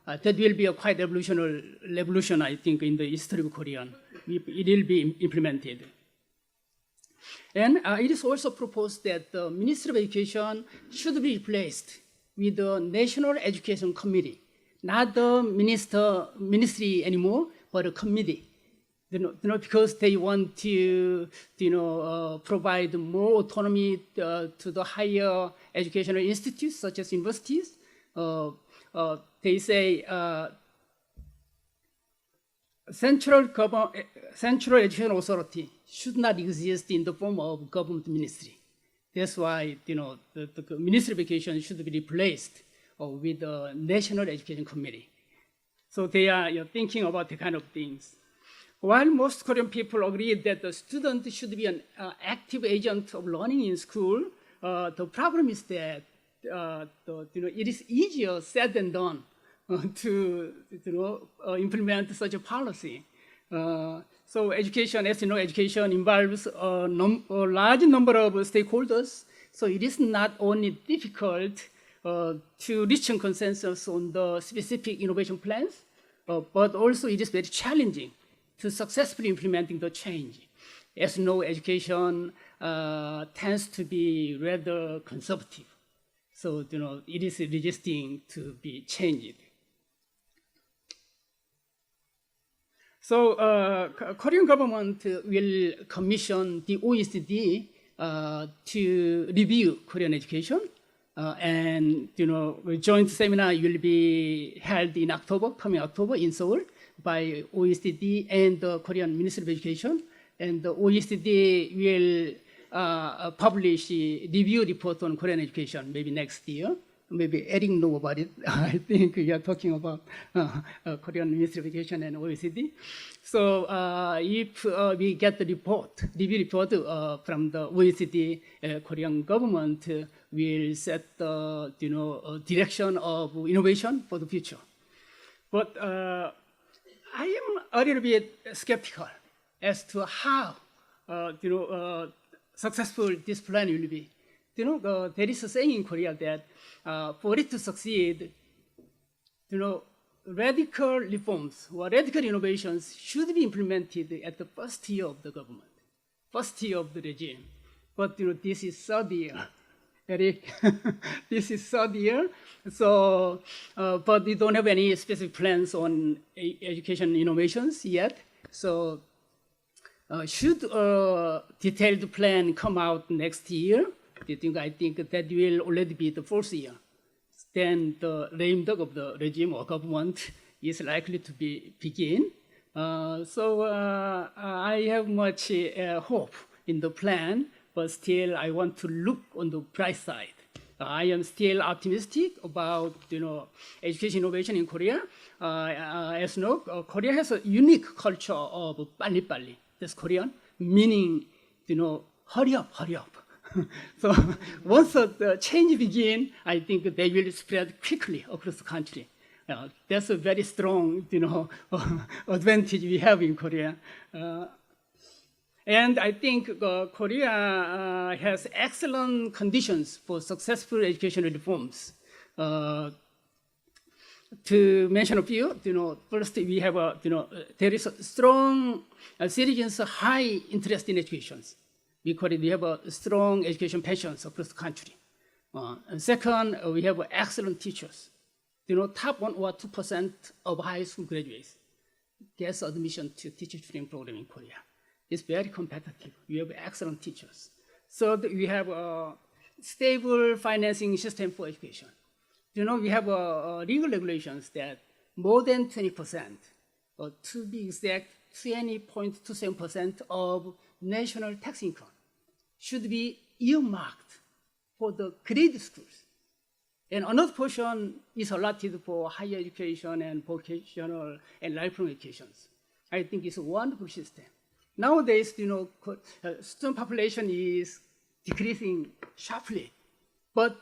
that will be a quite revolution, I think, in the history of Korea. It will be implemented. And it is also proposed that the Ministry of Education should be replaced with the National Education Committee, not the ministry anymore, but a committee. Because they want to provide more autonomy to the higher educational institutes, such as universities. They say Central Education Authority should not exist in the form of government ministry. That's why the Ministry of Education should be replaced with the National Education Committee. So they are thinking about the kind of things. while most Korean people agree that the student should be an active agent of learning in school, the problem is that it is easier said than done to implement such a policy. So education, as you know, education involves a large number of stakeholders. So it is not only difficult to reach a consensus on the specific innovation plans, but also it is very challenging to successfully implementing the change. As you know, education tends to be rather conservative. So it is resisting to be changed. So Korean government will commission the OECD to review Korean education, and a joint seminar will be held in coming October in Seoul by OECD and the Korean Ministry of Education, and the OECD will publish a review report on Korean education maybe next year. Maybe Eric know about it. I think we are talking about Korean Ministry of Education and OECD. So if we get the review report from the OECD, Korean government will set the direction of innovation for the future. But I am a little bit skeptical as to how successful this plan will be. There is a saying in Korea that for it to succeed, radical reforms or radical innovations should be implemented at the first year of the government, first year of the regime. But this is third year, Eric. This is third year. So, but we don't have any specific plans on education innovations yet. So, should a detailed plan come out next year, I think that will already be the fourth year. Then the lame duck of the regime or government is likely to begin. So I have much hope in the plan, but still I want to look on the bright side. I am still optimistic about education innovation in Korea. As you know, Korea has a unique culture of 빨리빨리. That's Korean, meaning hurry up, hurry up. So once the change begins, I think they will spread quickly across the country. That's a very strong, advantage we have in Korea. And I think Korea has excellent conditions for successful educational reforms. To mention a few, first we have there is a strong citizens' high interest in education. We have a strong education passions across the country. And second, we have excellent teachers. Top 1 or 2% of high school graduates gets admission to teacher training program in Korea. It's very competitive. We have excellent teachers. So we have a stable financing system for education. We have legal regulations that more than 20%, or to be exact, 20.27% of national tax income should be earmarked for the grade schools. And another portion is allotted for higher education and vocational and lifelong educations. I think it's a wonderful system. Nowadays, student population is decreasing sharply, but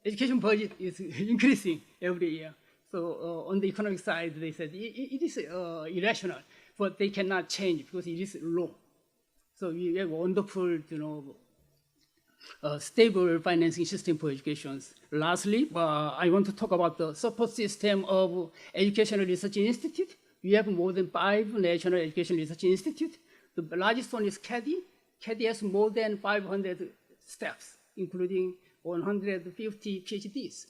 education budget is increasing every year. So on the economic side, they said it is irrational, but they cannot change because it is low. So we have a wonderful, stable financing system for education. Lastly, I want to talk about the support system of Educational Research Institute. We have more than 5 national education research institutes. The largest one is KEDI. KEDI has more than 500 staffs, including 150 PhDs.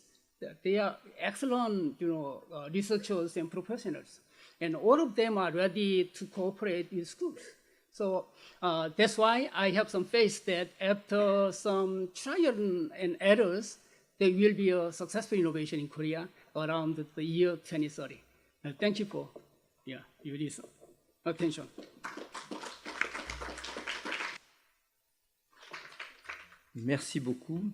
They are excellent, researchers and professionals, and all of them are ready to cooperate with schools. So that's why I have some faith that after some trial and errors, there will be a successful innovation in Korea around the year 2030. Thank you for your attention. Merci beaucoup.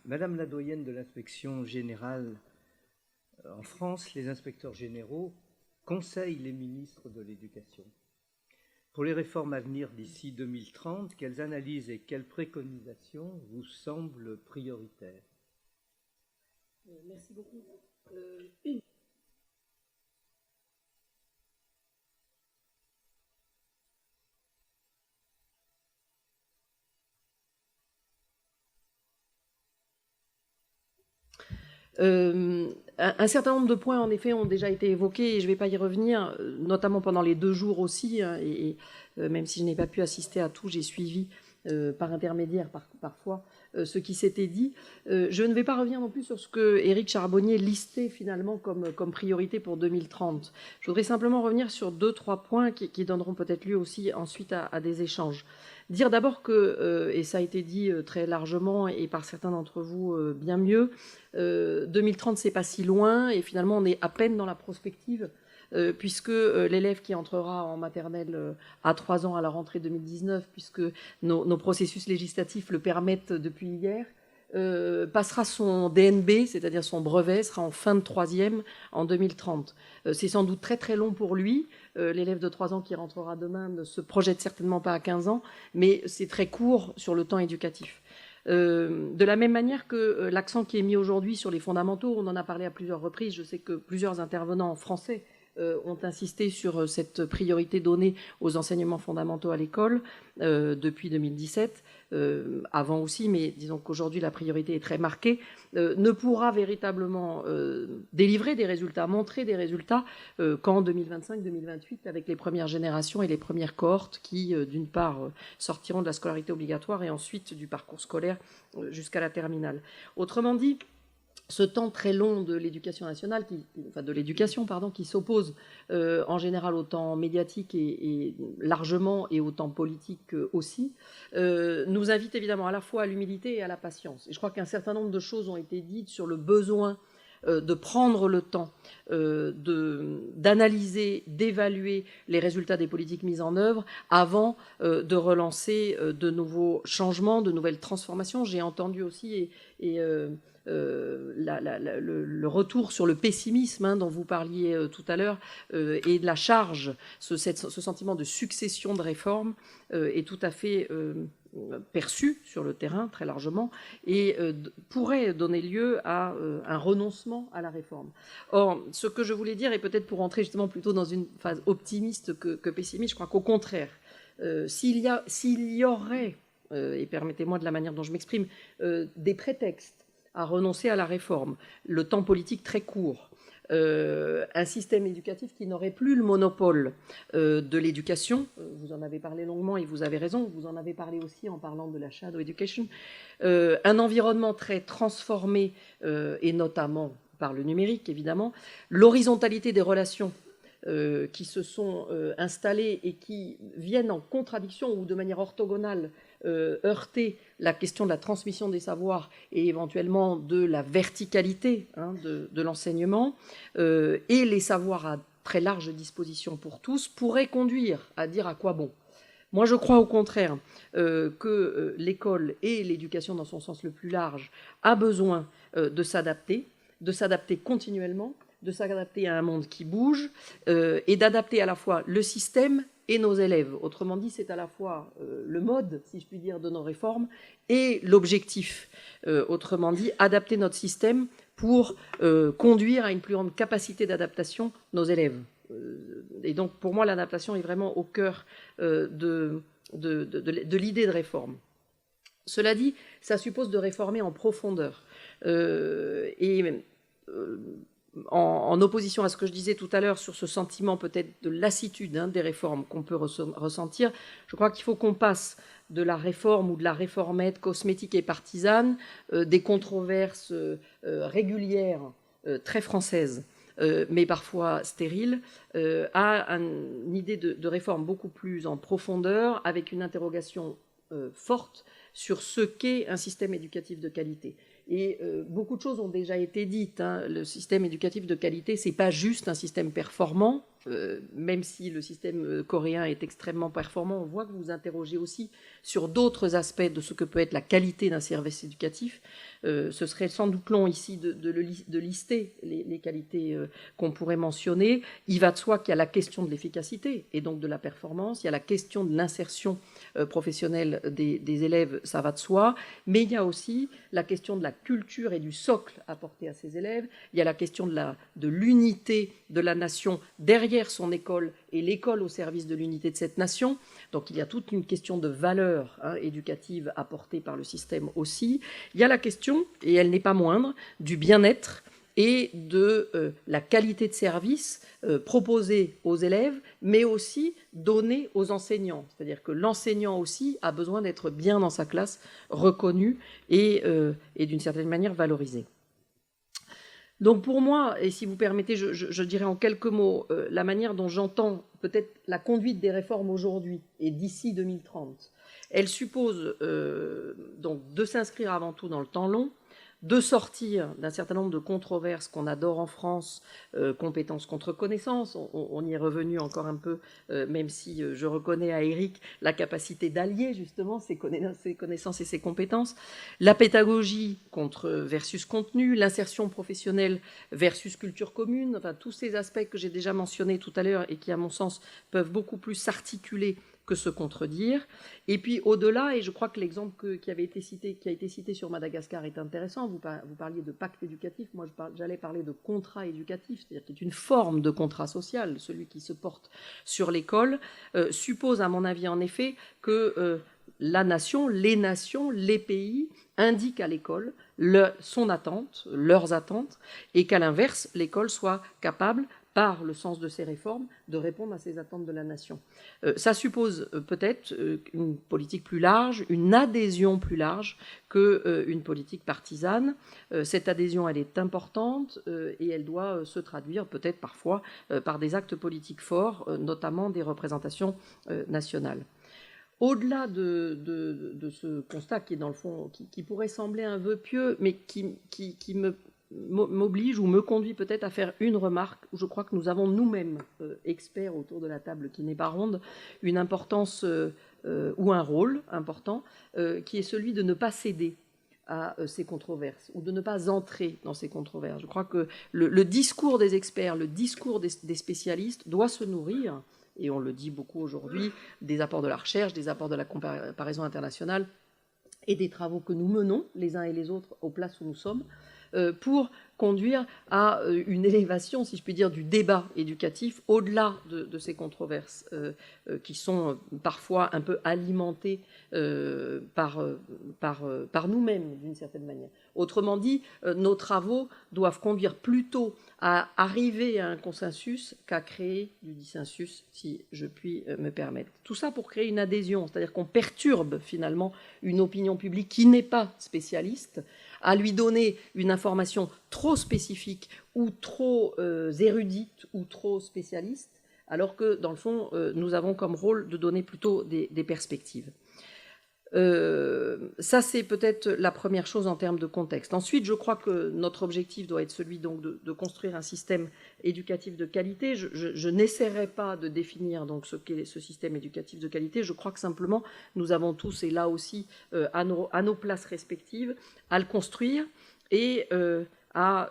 Madame la doyenne de l'inspection générale, en France, les inspecteurs généraux conseille les ministres de l'Éducation. Pour les réformes à venir d'ici 2030, quelles analyses et quelles préconisations vous semblent prioritaires? Merci beaucoup. Un certain nombre de points, en effet, ont déjà été évoqués et je ne vais pas y revenir, notamment pendant les 2 jours aussi. Et même si je n'ai pas pu assister à tout, j'ai suivi par intermédiaire parfois ce qui s'était dit. Je ne vais pas revenir non plus sur ce que Éric Charbonnier listait finalement comme priorité pour 2030. Je voudrais simplement revenir sur 2-3 points qui donneront peut-être lieu aussi ensuite à des échanges. Dire d'abord que, et ça a été dit très largement et par certains d'entre vous bien mieux, 2030 c'est pas si loin et finalement on est à peine dans la prospective puisque l'élève qui entrera en maternelle à 3 ans à la rentrée 2019, puisque nos processus législatifs le permettent depuis hier, passera son DNB, c'est-à-dire son brevet, sera en fin de 3e en 2030. C'est sans doute très très long pour lui. L'élève de 3 ans qui rentrera demain ne se projette certainement pas à 15 ans, mais c'est très court sur le temps éducatif. De la même manière que l'accent qui est mis aujourd'hui sur les fondamentaux, on en a parlé à plusieurs reprises, je sais que plusieurs intervenants français ont insisté sur cette priorité donnée aux enseignements fondamentaux à l'école depuis 2017, avant aussi, mais disons qu'aujourd'hui la priorité est très marquée, ne pourra véritablement délivrer des résultats, montrer des résultats qu'en 2025-2028 avec les premières générations et les premières cohortes qui, d'une part, sortiront de la scolarité obligatoire et ensuite du parcours scolaire jusqu'à la terminale. Autrement dit, ce temps très long de l'éducation nationale, qui s'oppose en général au temps médiatique et largement et au temps politique aussi, nous invite évidemment à la fois à l'humilité et à la patience. Et je crois qu'un certain nombre de choses ont été dites sur le besoin de prendre le temps d'analyser, d'évaluer les résultats des politiques mises en œuvre avant de relancer de nouveaux changements, de nouvelles transformations. J'ai entendu aussi le retour sur le pessimisme dont vous parliez tout à l'heure et de la charge, ce sentiment de succession de réformes est tout à fait perçu sur le terrain très largement et pourrait donner lieu à un renoncement à la réforme. Or, ce que je voulais dire, et peut-être pour entrer justement plutôt dans une phase optimiste que pessimiste, je crois qu'au contraire, s'il y aurait, et permettez-moi de la manière dont je m'exprime, des prétextes à renoncer à la réforme, le temps politique très court, un système éducatif qui n'aurait plus le monopole de l'éducation. Vous en avez parlé longuement et vous avez raison, vous en avez parlé aussi en parlant de la shadow education. Un environnement très transformé et notamment par le numérique évidemment, l'horizontalité des relations qui se sont installées et qui viennent en contradiction ou de manière orthogonale heurter la question de la transmission des savoirs et éventuellement de la verticalité de l'enseignement et les savoirs à très large disposition pour tous pourraient conduire à dire à quoi bon. Moi, je crois au contraire que l'école et l'éducation dans son sens le plus large a besoin de s'adapter continuellement, de s'adapter à un monde qui bouge et d'adapter à la fois le système et nos élèves. Autrement dit, c'est à la fois le mode, si je puis dire, de nos réformes et l'objectif. Autrement dit, adapter notre système pour conduire à une plus grande capacité d'adaptation nos élèves. Et donc, pour moi, l'adaptation est vraiment au cœur de l'idée de réforme. Cela dit, ça suppose de réformer en profondeur. En opposition à ce que je disais tout à l'heure sur ce sentiment peut-être de lassitude des réformes qu'on peut ressentir, je crois qu'il faut qu'on passe de la réforme ou de la réformette cosmétique et partisane, des controverses régulières, très françaises, mais parfois stériles, à une idée de réforme beaucoup plus en profondeur, avec une interrogation forte sur ce qu'est un système éducatif de qualité. Et beaucoup de choses ont déjà été dites. Le système éducatif de qualité, ce n'est pas juste un système performant, même si le système coréen est extrêmement performant, on voit que vous vous interrogez aussi sur d'autres aspects de ce que peut être la qualité d'un service éducatif. Ce serait sans doute long ici de lister les qualités qu'on pourrait mentionner. Il va de soi qu'il y a la question de l'efficacité et donc de la performance, il y a la question de l'insertion professionnelle des élèves, ça va de soi, mais il y a aussi la question de la culture et du socle apporté à ces élèves, il y a la question de l'unité de la nation derrière son école et l'école au service de l'unité de cette nation. Donc il y a toute une question de valeur éducative apportée par le système aussi. Il y a la question, et elle n'est pas moindre, du bien-être et de la qualité de service proposée aux élèves, mais aussi donnée aux enseignants. C'est-à-dire que l'enseignant aussi a besoin d'être bien dans sa classe, reconnu et d'une certaine manière valorisé. Donc pour moi, et si vous permettez, je dirais en quelques mots, la manière dont j'entends peut-être la conduite des réformes aujourd'hui et d'ici 2030, elle suppose donc de s'inscrire avant tout dans le temps long, de sortir d'un certain nombre de controverses qu'on adore en France, compétences contre connaissances, on y est revenu encore un peu, même si je reconnais à Eric la capacité d'allier justement ces connaissances et ces compétences, la pédagogie versus contenu, l'insertion professionnelle versus culture commune, enfin tous ces aspects que j'ai déjà mentionnés tout à l'heure et qui à mon sens peuvent beaucoup plus s'articuler que se contredire. Et puis au-delà, et je crois que l'exemple qui a été cité sur Madagascar est intéressant, vous parliez de pacte éducatif, moi j'allais parler de contrat éducatif, c'est-à-dire qui est une forme de contrat social, celui qui se porte sur l'école, suppose à mon avis en effet que la nation, les pays indiquent à l'école son attente, leurs attentes, et qu'à l'inverse, l'école soit capable par le sens de ces réformes, de répondre à ces attentes de la nation. Ça suppose peut-être une politique plus large, une adhésion plus large qu'une politique partisane. Cette adhésion, elle est importante et elle doit se traduire peut-être parfois par des actes politiques forts, notamment des représentations nationales. Au-delà de ce constat qui est dans le fond, qui pourrait sembler un vœu pieux, mais qui m'oblige ou me conduit peut-être à faire une remarque où je crois que nous avons nous-mêmes, experts autour de la table qui n'est pas ronde, une importance ou un rôle important qui est celui de ne pas céder à ces controverses ou de ne pas entrer dans ces controverses. Je crois que le discours des experts, le discours des spécialistes doit se nourrir, et on le dit beaucoup aujourd'hui, des apports de la recherche, des apports de la comparaison internationale et des travaux que nous menons les uns et les autres aux places où nous sommes, pour conduire à une élévation, si je puis dire, du débat éducatif au-delà de ces controverses qui sont parfois un peu alimentées par nous-mêmes, d'une certaine manière. Autrement dit, nos travaux doivent conduire plutôt à arriver à un consensus qu'à créer du dissensus, si je puis me permettre. Tout ça pour créer une adhésion, c'est-à-dire qu'on perturbe finalement une opinion publique qui n'est pas spécialiste, à lui donner une information trop spécifique ou trop érudite ou trop spécialiste, alors que, dans le fond, nous avons comme rôle de donner plutôt des perspectives. Ça, c'est peut-être la première chose en termes de contexte. Ensuite, je crois que notre objectif doit être celui donc de construire un système éducatif de qualité. Je n'essaierai pas de définir donc ce qu'est ce système éducatif de qualité. Je crois que simplement, nous avons tous, et là aussi, à nos places respectives, à le construire et à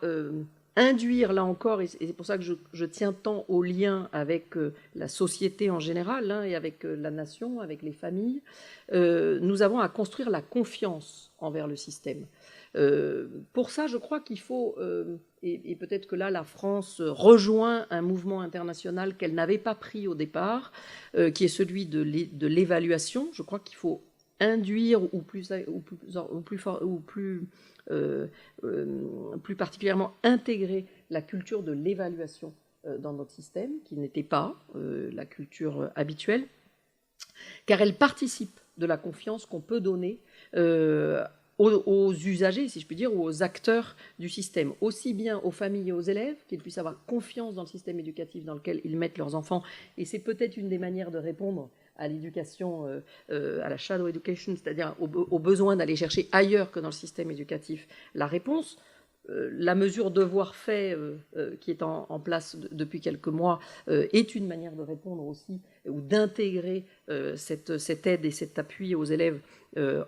induire, là encore, et c'est pour ça que je tiens tant au lien avec la société en général et avec la nation, avec les familles, nous avons à construire la confiance envers le système. Pour ça, je crois qu'il faut, et peut-être que là, la France rejoint un mouvement international qu'elle n'avait pas pris au départ, qui est celui de l'évaluation. Je crois qu'il faut induire plus particulièrement intégrer la culture de l'évaluation dans notre système, qui n'était pas la culture habituelle, car elle participe de la confiance qu'on peut donner aux usagers, si je puis dire, ou aux acteurs du système, aussi bien aux familles et aux élèves, qu'ils puissent avoir confiance dans le système éducatif dans lequel ils mettent leurs enfants. Et c'est peut-être une des manières de répondre à l'éducation, à la shadow education, c'est-à-dire au besoin d'aller chercher ailleurs que dans le système éducatif la réponse. la mesure devoir fait qui est en place depuis quelques mois est une manière de répondre aussi ou d'intégrer cette aide et cet appui aux élèves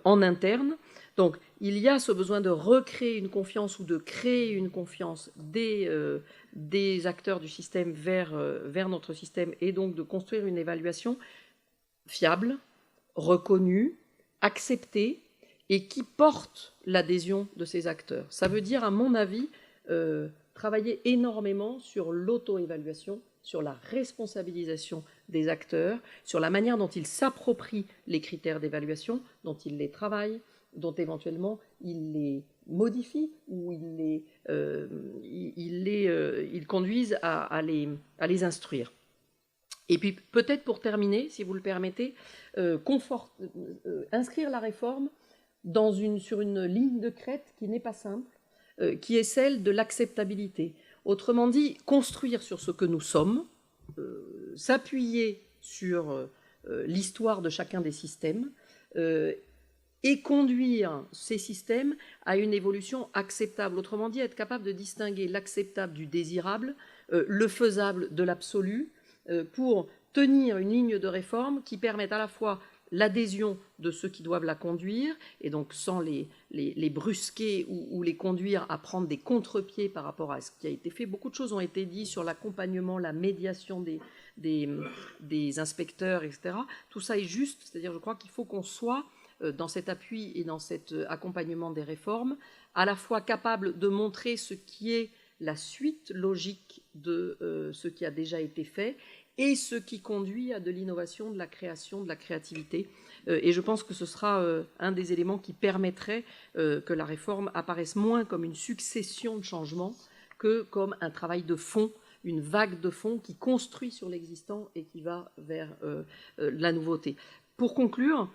en interne. Donc il y a ce besoin de recréer une confiance ou de créer une confiance des acteurs du système vers notre système et donc de construire une évaluation fiable, reconnue, acceptée et qui porte l'adhésion de ces acteurs. Ça veut dire, à mon avis, travailler énormément sur l'auto-évaluation, sur la responsabilisation des acteurs, sur la manière dont ils s'approprient les critères d'évaluation, dont ils les travaillent, dont éventuellement ils les modifient ou ils conduisent à les instruire. Et puis peut-être pour terminer, si vous le permettez, inscrire la réforme sur une ligne de crête qui n'est pas simple, qui est celle de l'acceptabilité. Autrement dit, construire sur ce que nous sommes, s'appuyer sur l'histoire de chacun des systèmes et conduire ces systèmes à une évolution acceptable. Autrement dit, être capable de distinguer l'acceptable du désirable, le faisable de l'absolu, pour tenir une ligne de réforme qui permette à la fois l'adhésion de ceux qui doivent la conduire, et donc sans les brusquer ou les conduire à prendre des contre-pieds par rapport à ce qui a été fait. Beaucoup de choses ont été dites sur l'accompagnement, la médiation des inspecteurs, etc. Tout ça est juste, c'est-à-dire je crois qu'il faut qu'on soit dans cet appui et dans cet accompagnement des réformes, à la fois capable de montrer ce qui est la suite logique de ce qui a déjà été fait, et ce qui conduit à de l'innovation, de la création, de la créativité. Et je pense que ce sera un des éléments qui permettrait que la réforme apparaisse moins comme une succession de changements que comme un travail de fond, une vague de fond qui construit sur l'existant et qui va vers la nouveauté. Pour conclure,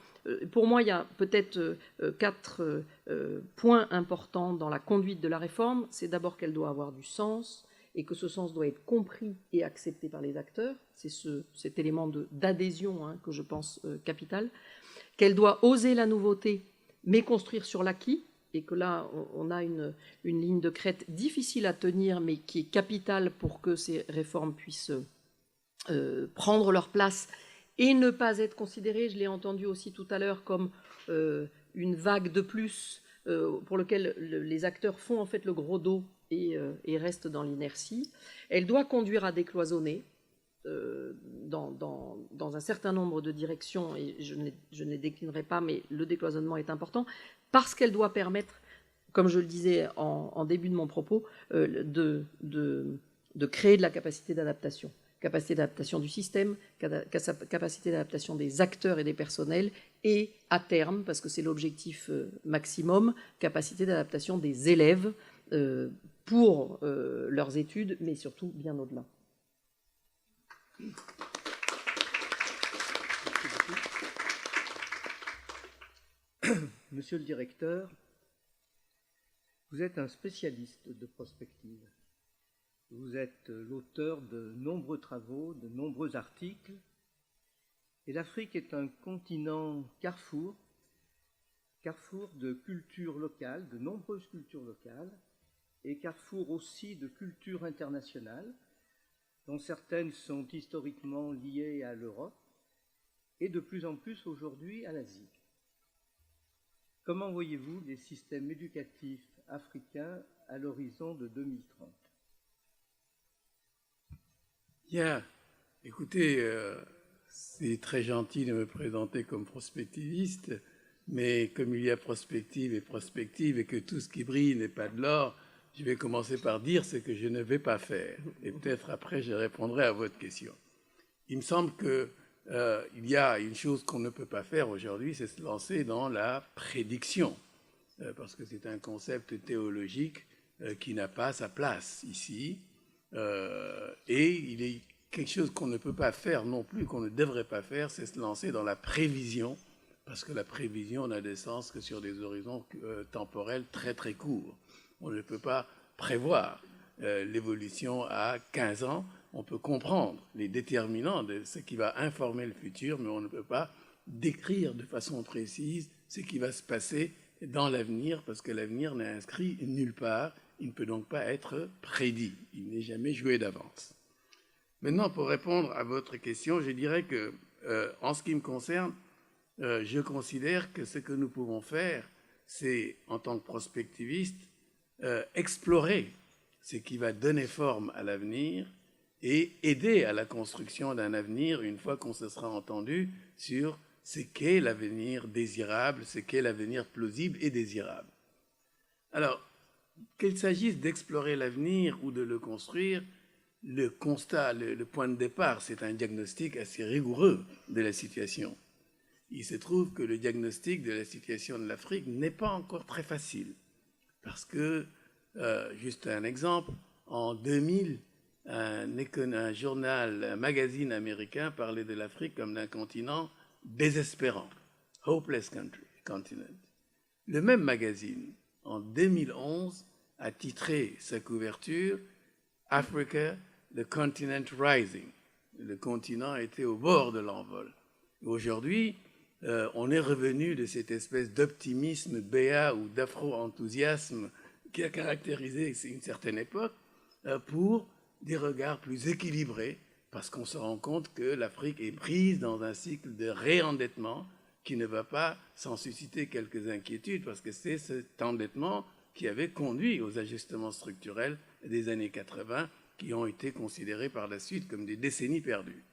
pour moi, il y a peut-être 4 points importants dans la conduite de la réforme. C'est d'abord qu'elle doit avoir du sens, et que ce sens doit être compris et accepté par les acteurs. C'est cet élément d'adhésion que je pense capital. Qu'elle doit oser la nouveauté, mais construire sur l'acquis, et que là, on a une ligne de crête difficile à tenir, mais qui est capitale pour que ces réformes puissent prendre leur place et ne pas être considérées, je l'ai entendu aussi tout à l'heure, comme une vague de plus pour lequel les acteurs font en fait le gros dos et reste dans l'inertie. Elle doit conduire à décloisonner dans un certain nombre de directions, et je ne les déclinerai pas, mais le décloisonnement est important, parce qu'elle doit permettre, comme je le disais en début de mon propos, de créer de la capacité d'adaptation du système, capacité d'adaptation des acteurs et des personnels, et à terme, parce que c'est l'objectif maximum, capacité d'adaptation des élèves pour leurs études, mais surtout bien au-delà. Monsieur le directeur, vous êtes un spécialiste de prospective. Vous êtes l'auteur de nombreux travaux, de nombreux articles. Et l'Afrique est un continent carrefour de cultures locales, de nombreuses cultures locales, et carrefour aussi de cultures internationales, dont certaines sont historiquement liées à l'Europe, et de plus en plus aujourd'hui à l'Asie. Comment voyez-vous les systèmes éducatifs africains à l'horizon de 2030 ? Bien, écoutez, c'est très gentil de me présenter comme prospectiviste, mais comme il y a prospective et que tout ce qui brille n'est pas de l'or, je vais commencer par dire ce que je ne vais pas faire. Et peut-être après, je répondrai à votre question. Il me semble qu'il y a une chose qu'on ne peut pas faire aujourd'hui, c'est se lancer dans la prédiction, parce que c'est un concept théologique qui n'a pas sa place ici. Et il est quelque chose qu'on ne peut pas faire non plus, qu'on ne devrait pas faire, c'est se lancer dans la prévision, parce que la prévision n'a de sens que sur des horizons temporels très très courts. On ne peut pas prévoir l'évolution à 15 ans, on peut comprendre les déterminants de ce qui va informer le futur, mais on ne peut pas décrire de façon précise ce qui va se passer dans l'avenir, parce que l'avenir n'est inscrit nulle part il ne peut donc pas être prédit, il n'est jamais joué d'avance. Maintenant, pour répondre à votre question, je dirais que, en ce qui me concerne, je considère que ce que nous pouvons faire, c'est, en tant que prospectiviste, explorer ce qui va donner forme à l'avenir et aider à la construction d'un avenir une fois qu'on se sera entendu sur ce qu'est l'avenir désirable, ce qu'est l'avenir plausible et désirable. Alors, qu'il s'agisse d'explorer l'avenir ou de le construire, le constat, le point de départ, c'est un diagnostic assez rigoureux de la situation. Il se trouve que le diagnostic de la situation de l'Afrique n'est pas encore très facile. Parce que, juste un exemple, en 2000, un journal, un magazine américain parlait de l'Afrique comme d'un continent désespérant, hopeless continent. Le même magazine, en 2011, a titré sa couverture « Africa, the continent rising ». Le continent était au bord de l'envol. Aujourd'hui, on est revenu de cette espèce d'optimisme béat ou d'afro-enthousiasme qui a caractérisé une certaine époque pour des regards plus équilibrés, parce qu'on se rend compte que l'Afrique est prise dans un cycle de réendettement qui ne va pas sans susciter quelques inquiétudes, parce que c'est cet endettement qui avait conduit aux ajustements structurels des années 80, qui ont été considérés par la suite comme des décennies perdues.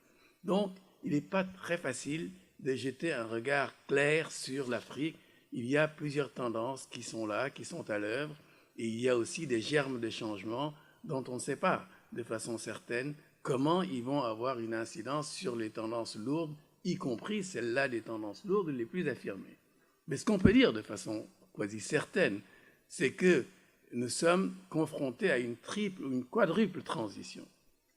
Donc, il n'est pas très facile de jeter un regard clair sur l'Afrique. Il y a plusieurs tendances qui sont là, qui sont à l'œuvre, et il y a aussi des germes de changement dont on ne sait pas de façon certaine comment ils vont avoir une incidence sur les tendances lourdes, y compris celles-là des tendances lourdes les plus affirmées. Mais ce qu'on peut dire de façon quasi certaine, c'est que nous sommes confrontés à une triple ou une quadruple transition.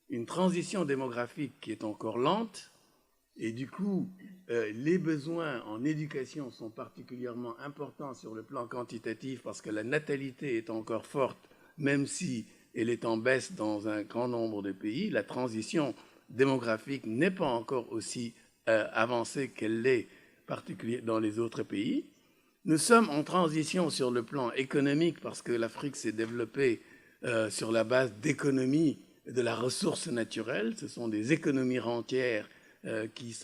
Une transition démographique qui est encore lente, et du coup, les besoins en éducation sont particulièrement importants sur le plan quantitatif parce que la natalité est encore forte, même si elle est en baisse dans un grand nombre de pays. La transition démographique n'est pas encore aussi avancée qu'elle l'est dans les autres pays. Nous sommes en transition sur le plan économique parce que l'Afrique s'est développée sur la base d'économies de la ressource naturelle. Ce sont des économies rentières qui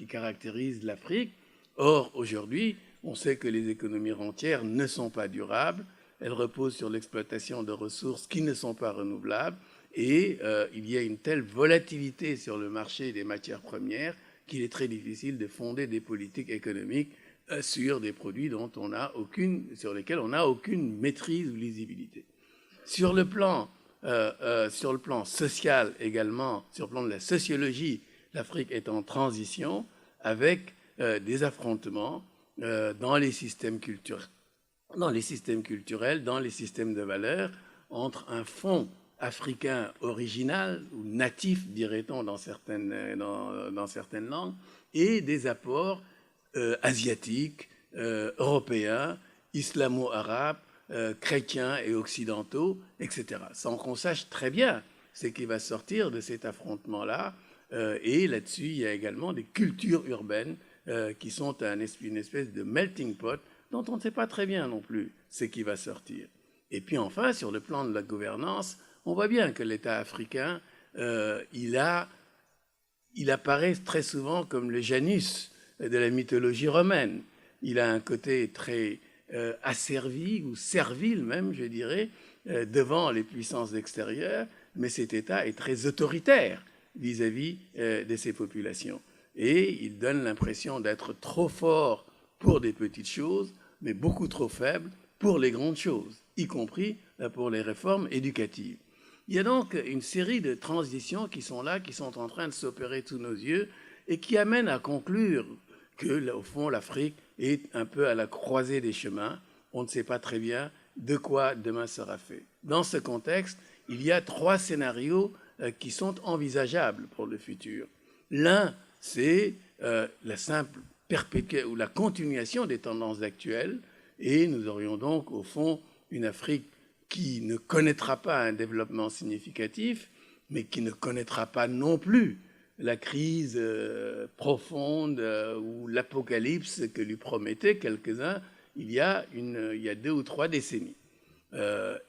caractérisent l'Afrique. Or, aujourd'hui, on sait que les économies rentières ne sont pas durables. Elles reposent sur l'exploitation de ressources qui ne sont pas renouvelables. Et il y a une telle volatilité sur le marché des matières premières qu'il est très difficile de fonder des politiques économiques sur des produits sur lesquels on n'a aucune maîtrise ou lisibilité. Sur le plan social également, sur le plan de la sociologie, l'Afrique est en transition avec des affrontements dans les systèmes culturels, dans les systèmes de valeurs, entre un fond africain original ou natif, dirait-on dans certaines langues, et des apports asiatiques, européens, islamo-arabes, chrétiens et occidentaux, etc. Sans qu'on sache très bien ce qui va sortir de cet affrontement-là. Et là-dessus, il y a également des cultures urbaines qui sont une espèce de melting pot dont on ne sait pas très bien non plus ce qui va sortir. Et puis enfin, sur le plan de la gouvernance, on voit bien que l'État africain, il apparaît très souvent comme le Janus de la mythologie romaine. Il a un côté très asservi ou servile même, je dirais, devant les puissances extérieures, mais cet État est très autoritaire vis-à-vis de ses populations. Et il donne l'impression d'être trop fort pour des petites choses, mais beaucoup trop faible pour les grandes choses, y compris pour les réformes éducatives. Il y a donc une série de transitions qui sont là, qui sont en train de s'opérer sous nos yeux et qui amènent à conclure que, au fond, l'Afrique est un peu à la croisée des chemins. On ne sait pas très bien de quoi demain sera fait. Dans ce contexte, il y a 3 scénarios qui sont envisageables pour le futur. L'un, c'est la simple ou la continuation des tendances actuelles, et nous aurions donc, au fond, une Afrique qui ne connaîtra pas un développement significatif, mais qui ne connaîtra pas non plus la crise profonde ou l'apocalypse que lui promettaient quelques-uns il y a 2 ou 3 décennies.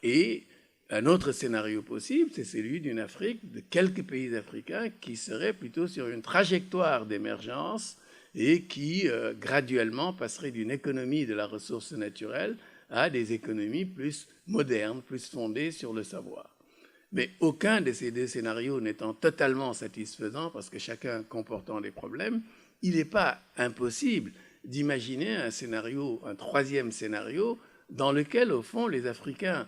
Et un autre scénario possible, c'est celui d'une Afrique, de quelques pays africains qui seraient plutôt sur une trajectoire d'émergence et qui graduellement passeraient d'une économie de la ressource naturelle à des économies plus modernes, plus fondées sur le savoir. Mais aucun de ces deux scénarios n'étant totalement satisfaisant, parce que chacun comportant des problèmes, il n'est pas impossible d'imaginer un scénario, un troisième scénario, dans lequel, au fond, les Africains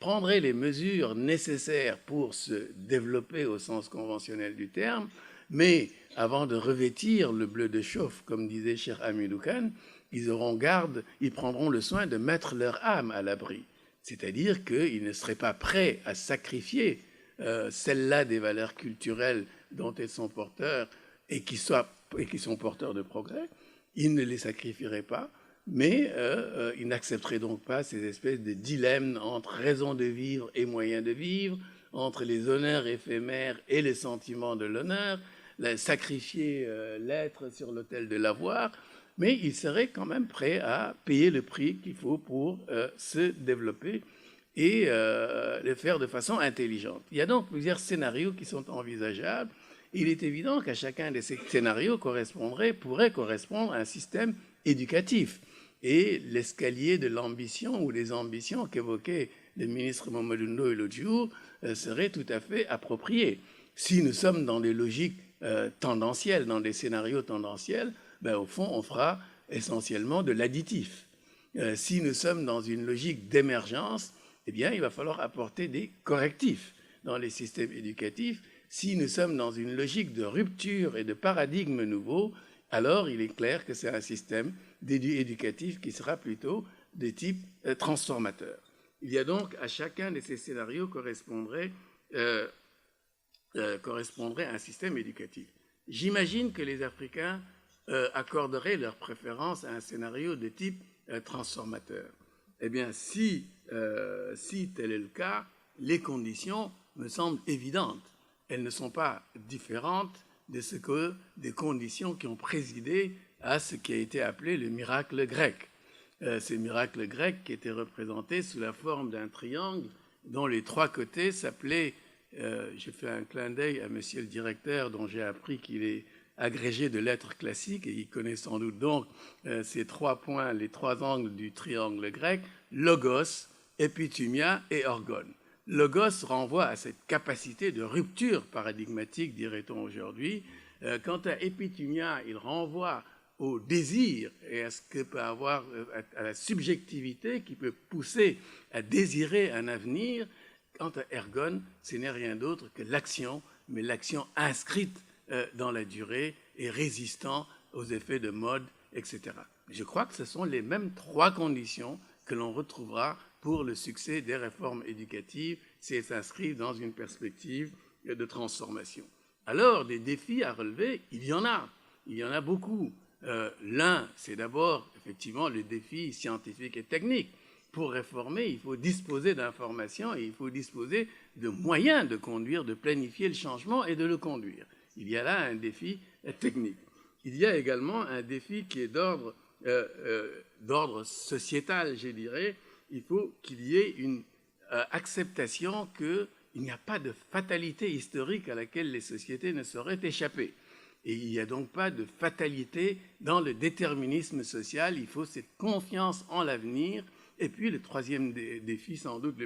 prendraient les mesures nécessaires pour se développer au sens conventionnel du terme, mais avant de revêtir le bleu de chauffe, comme disait Cheikh Hamidou Kane, ils prendront le soin de mettre leur âme à l'abri. C'est-à-dire qu'ils ne seraient pas prêts à sacrifier celles-là des valeurs culturelles dont ils sont porteurs et qui sont porteurs de progrès. Ils ne les sacrifieraient pas, mais ils n'accepteraient donc pas ces espèces de dilemmes entre raison de vivre et moyen de vivre, entre les honneurs éphémères et les sentiments de l'honneur, sacrifier l'être sur l'autel de l'avoir, mais ils seraient quand même prêts à payer le prix qu'il faut pour se développer et le faire de façon intelligente. Il y a donc plusieurs scénarios qui sont envisageables. Il est évident qu'à chacun de ces scénarios pourrait correspondre à un système éducatif. Et l'escalier de l'ambition ou des ambitions qu'évoquait le ministre Mamadou Ndoye l'autre jour serait tout à fait approprié. Si nous sommes dans des logiques tendancielles, dans des scénarios tendanciels, au fond, on fera essentiellement de l'additif. Si nous sommes dans une logique d'émergence, eh bien, il va falloir apporter des correctifs dans les systèmes éducatifs. Si nous sommes dans une logique de rupture et de paradigme nouveau, alors il est clair que c'est un système éducatif qui sera plutôt de type transformateur. Il y a donc, à chacun de ces scénarios correspondrait un système éducatif. J'imagine que les Africains accorderaient leur préférence à un scénario de type transformateur. Eh bien, si tel est le cas, les conditions me semblent évidentes. Elles ne sont pas différentes des conditions qui ont présidé à ce qui a été appelé le miracle grec. Ce miracle grec qui était représenté sous la forme d'un triangle dont les trois côtés s'appelaient, j'ai fait un clin d'œil à monsieur le directeur dont j'ai appris qu'il est agrégé de lettres classiques et il connaît sans doute donc ces trois points, les trois angles du triangle grec, logos, épithumia et orgone. Logos renvoie à cette capacité de rupture paradigmatique, dirait-on aujourd'hui. Quant à épithumia, il renvoie au désir et à ce que peut avoir, à la subjectivité qui peut pousser à désirer un avenir. Quant à ergone, ce n'est rien d'autre que l'action, mais l'action inscrite dans la durée et résistant aux effets de mode, etc. Je crois que ce sont les mêmes trois conditions que l'on retrouvera pour le succès des réformes éducatives si elles s'inscrivent dans une perspective de transformation. Alors, des défis à relever, il y en a beaucoup. L'un, c'est d'abord effectivement le défi scientifique et technique. Pour réformer, il faut disposer d'informations et il faut disposer de moyens de conduire, de planifier le changement et de le conduire. Il y a là un défi technique. Il y a également un défi qui est d'ordre sociétal, je dirais. Il faut qu'il y ait une acceptation qu'il n'y a pas de fatalité historique à laquelle les sociétés ne sauraient échapper. Et il n'y a donc pas de fatalité dans le déterminisme social. Il faut cette confiance en l'avenir. Et puis le troisième défi, sans doute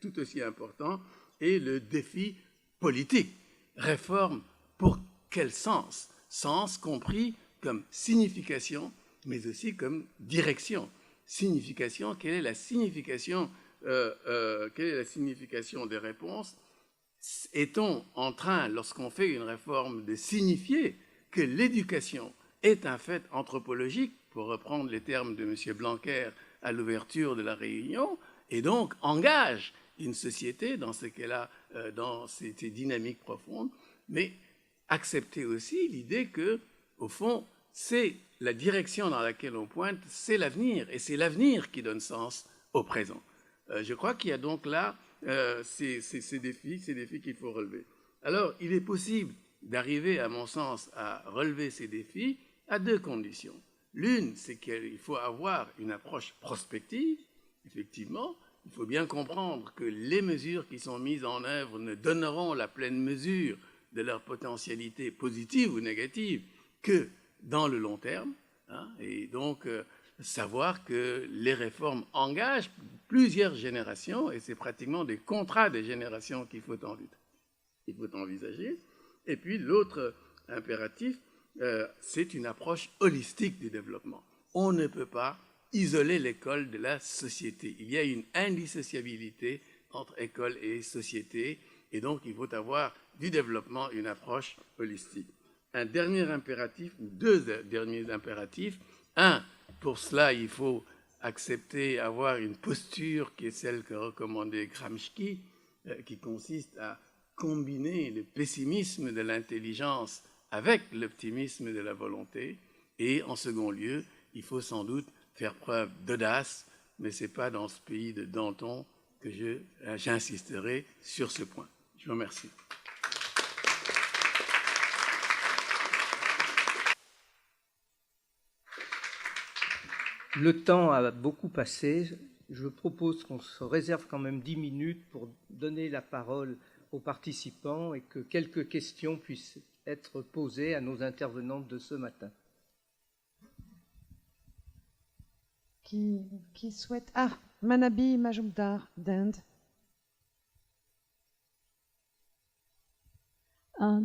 tout aussi important, est le défi politique. Réforme pour quel sens? Sens compris comme signification, mais aussi comme direction. Signification, quelle est la signification des réponses? Est-on en train, lorsqu'on fait une réforme, de signifier que l'éducation est un fait anthropologique, pour reprendre les termes de M. Blanquer à l'ouverture de la réunion, et donc engage une société dans ce qu'elle a, dans ces dynamiques profondes, mais accepter aussi l'idée que, au fond, c'est la direction dans laquelle on pointe, c'est l'avenir, et c'est l'avenir qui donne sens au présent. Je crois qu'il y a donc là ces défis qu'il faut relever. Alors, il est possible d'arriver, à mon sens, à relever ces défis à deux conditions. L'une, c'est qu'il faut avoir une approche prospective, effectivement, il faut bien comprendre que les mesures qui sont mises en œuvre ne donneront la pleine mesure de leur potentialité positive ou négative que dans le long terme, hein, et donc savoir que les réformes engagent plusieurs générations et c'est pratiquement des contrats des générations qu'il faut envisager. Et puis l'autre impératif, c'est une approche holistique du développement. On ne peut pas isoler l'école de la société. Il y a une indissociabilité entre école et société et donc il faut avoir du développement une approche holistique. Un dernier impératif, ou deux derniers impératifs. Un, pour cela, il faut accepter, avoir une posture qui est celle que recommandait Gramsci, qui consiste à combiner le pessimisme de l'intelligence avec l'optimisme de la volonté. Et en second lieu, il faut sans doute faire preuve d'audace, mais ce n'est pas dans ce pays de Danton que j'insisterai sur ce point. Je vous remercie. Le temps a beaucoup passé. Je propose qu'on se réserve quand même 10 minutes pour donner la parole aux participants et que quelques questions puissent être posées à nos intervenantes de ce matin. Qui souhaite... Ah, Manabi Majumdar d'Inde.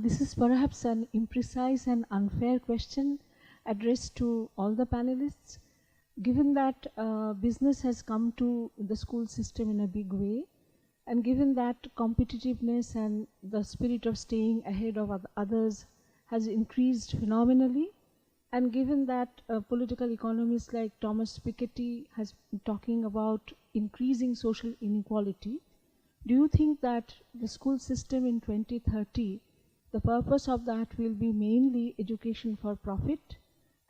This is perhaps an imprecise and unfair question addressed to all the panelists. Given that business has come to the school system in a big way, and given that competitiveness and the spirit of staying ahead of others has increased phenomenally, and given that political economists like Thomas Piketty has been talking about increasing social inequality, do you think that the school system in 2030, the purpose of that will be mainly education for profit,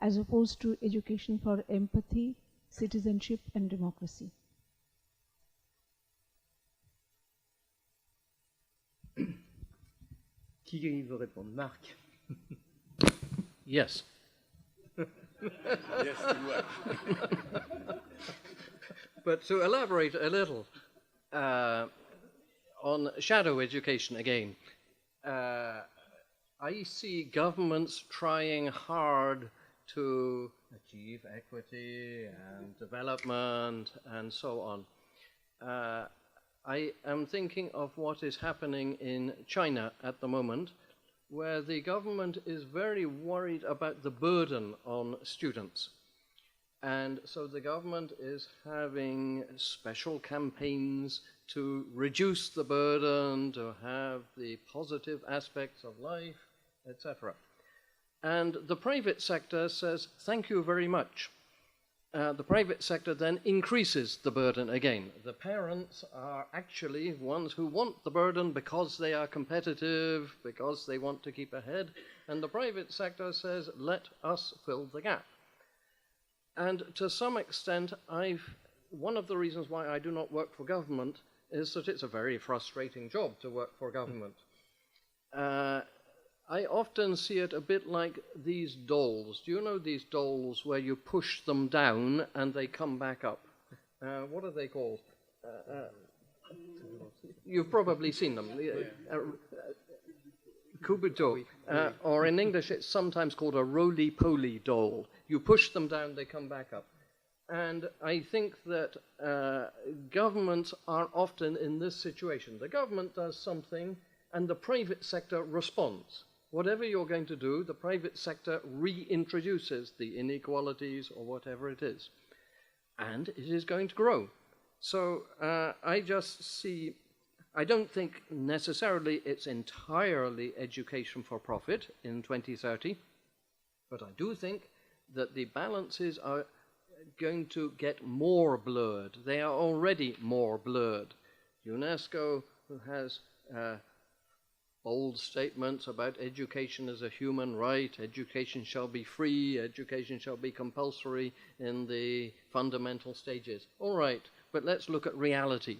as opposed to education for empathy, citizenship, and democracy? Qui veut répondre? Marc? Yes. Yes, But to elaborate a little on shadow education again, I see governments trying hard to achieve equity and development and so on. I am thinking of what is happening in China at the moment, where the government is very worried about the burden on students. And so the government is having special campaigns to reduce the burden, to have the positive aspects of life, etc. And the private sector says, thank you very much. The private sector then increases the burden again. The parents are actually ones who want the burden because they are competitive, because they want to keep ahead, and the private sector says, let us fill the gap. And to some extent, one of the reasons why I do not work for government is that it's a very frustrating job to work for government. I often see it a bit like these dolls. Do you know these dolls where you push them down and they come back up? What are they called? You've probably seen them. Kubuto. Or in English, it's sometimes called a roly-poly doll. You push them down, they come back up. And I think that governments are often in this situation. The government does something and the private sector responds. Whatever you're going to do, the private sector reintroduces the inequalities or whatever it is. And it is going to grow. So I just see, I don't think necessarily it's entirely education for profit in 2030, but I do think that the balances are going to get more blurred. They are already more blurred. UNESCO has bold statements about education as a human right, education shall be free, education shall be compulsory in the fundamental stages. All right, but let's look at reality.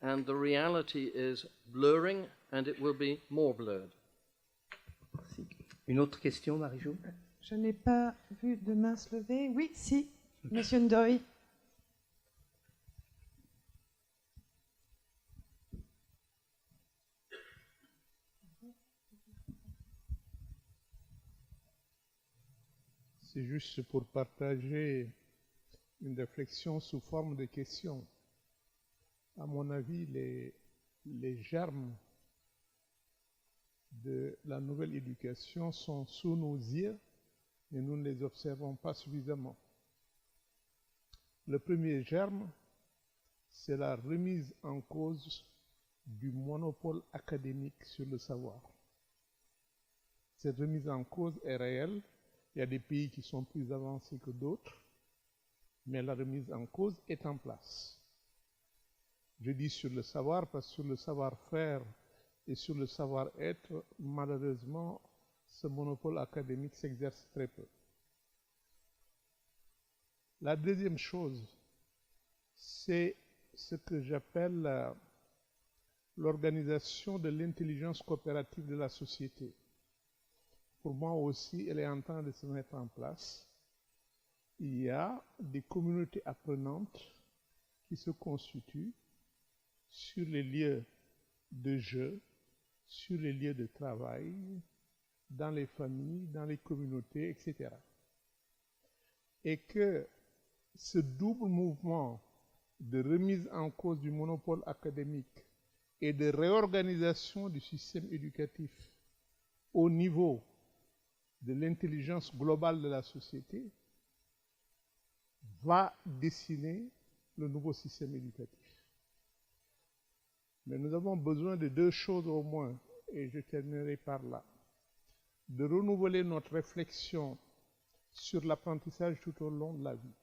And the reality is blurring, and it will be more blurred. Merci. Une autre question, Marie-Jo? Je n'ai pas vu de main se lever. Oui, si, Monsieur Ndoye. C'est juste pour partager une réflexion sous forme de questions. À mon avis, les germes de la nouvelle éducation sont sous nos yeux et nous ne les observons pas suffisamment. Le premier germe, c'est la remise en cause du monopole académique sur le savoir. Cette remise en cause est réelle. Il y a des pays qui sont plus avancés que d'autres, mais la remise en cause est en place. Je dis sur le savoir parce que sur le savoir-faire et sur le savoir-être, malheureusement, ce monopole académique s'exerce très peu. La deuxième chose, c'est ce que j'appelle l'organisation de l'intelligence coopérative de la société. Pour moi aussi, elle est en train de se mettre en place. Il y a des communautés apprenantes qui se constituent sur les lieux de jeu, sur les lieux de travail, dans les familles, dans les communautés, etc. Et que ce double mouvement de remise en cause du monopole académique et de réorganisation du système éducatif au niveau de l'intelligence globale de la société va dessiner le nouveau système éducatif. Mais nous avons besoin de deux choses au moins, et je terminerai par là. De renouveler notre réflexion sur l'apprentissage tout au long de la vie.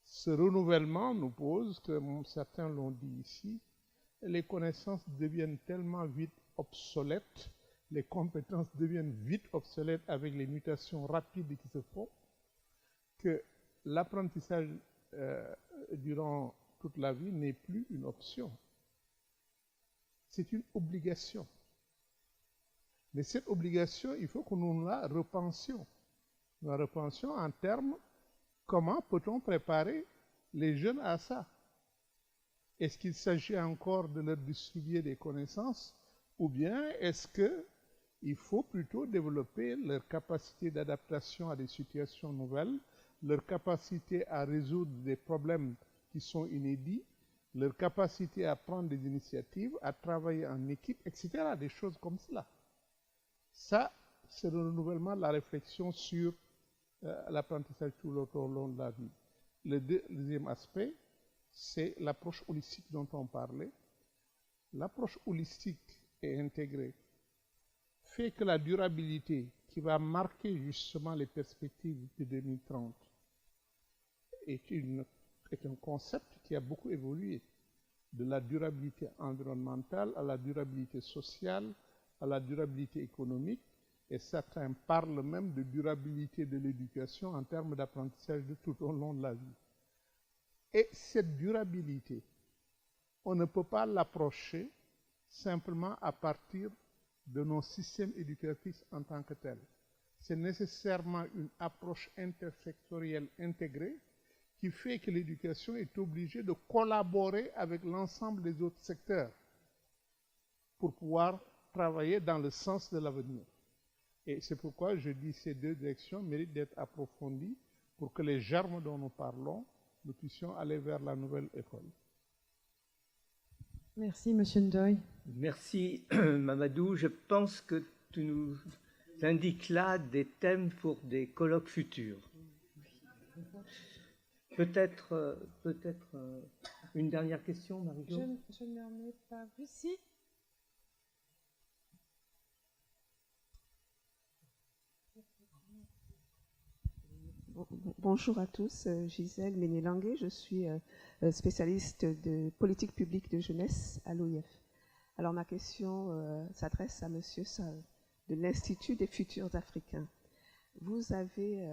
Ce renouvellement nous pose, comme certains l'ont dit ici, les connaissances deviennent tellement vite obsolètes, les compétences deviennent vite obsolètes avec les mutations rapides qui se font, que l'apprentissage durant toute la vie n'est plus une option. C'est une obligation. Mais cette obligation, il faut que nous la repensions. Nous la repensions en termes, comment peut-on préparer les jeunes à ça? Est-ce qu'il s'agit encore de leur distribuer des connaissances ou bien est-ce qu'il faut plutôt développer leur capacité d'adaptation à des situations nouvelles, leur capacité à résoudre des problèmes qui sont inédits, leur capacité à prendre des initiatives, à travailler en équipe, etc., des choses comme cela. Ça, c'est le renouvellement de la réflexion sur l'apprentissage tout au long de la vie. Le deuxième aspect, c'est l'approche holistique dont on parlait. L'approche holistique et intégrée fait que la durabilité qui va marquer justement les perspectives de 2030 est un concept qui a beaucoup évolué, de la durabilité environnementale à la durabilité sociale, à la durabilité économique, et certains parlent même de durabilité de l'éducation en termes d'apprentissage de tout au long de la vie. Et cette durabilité, on ne peut pas l'approcher simplement à partir de nos systèmes éducatifs en tant que tels. C'est nécessairement une approche intersectorielle intégrée qui fait que l'éducation est obligée de collaborer avec l'ensemble des autres secteurs pour pouvoir travailler dans le sens de l'avenir. Et c'est pourquoi je dis que ces deux directions méritent d'être approfondies pour que les germes dont nous parlons, nous puissions aller vers la nouvelle école. Merci, Monsieur Ndoye. Merci, Mamadou. Je pense que tu nous indiques là des thèmes pour des colloques futurs. Peut-être une dernière question, Marie-Jo. Je n'en ai pas vu. Si. Bonjour à tous, Gisèle Ménélangué, je suis spécialiste de politique publique de jeunesse à l'OIF. Alors ma question s'adresse à Monsieur Sall de l'Institut des futurs africains. Vous avez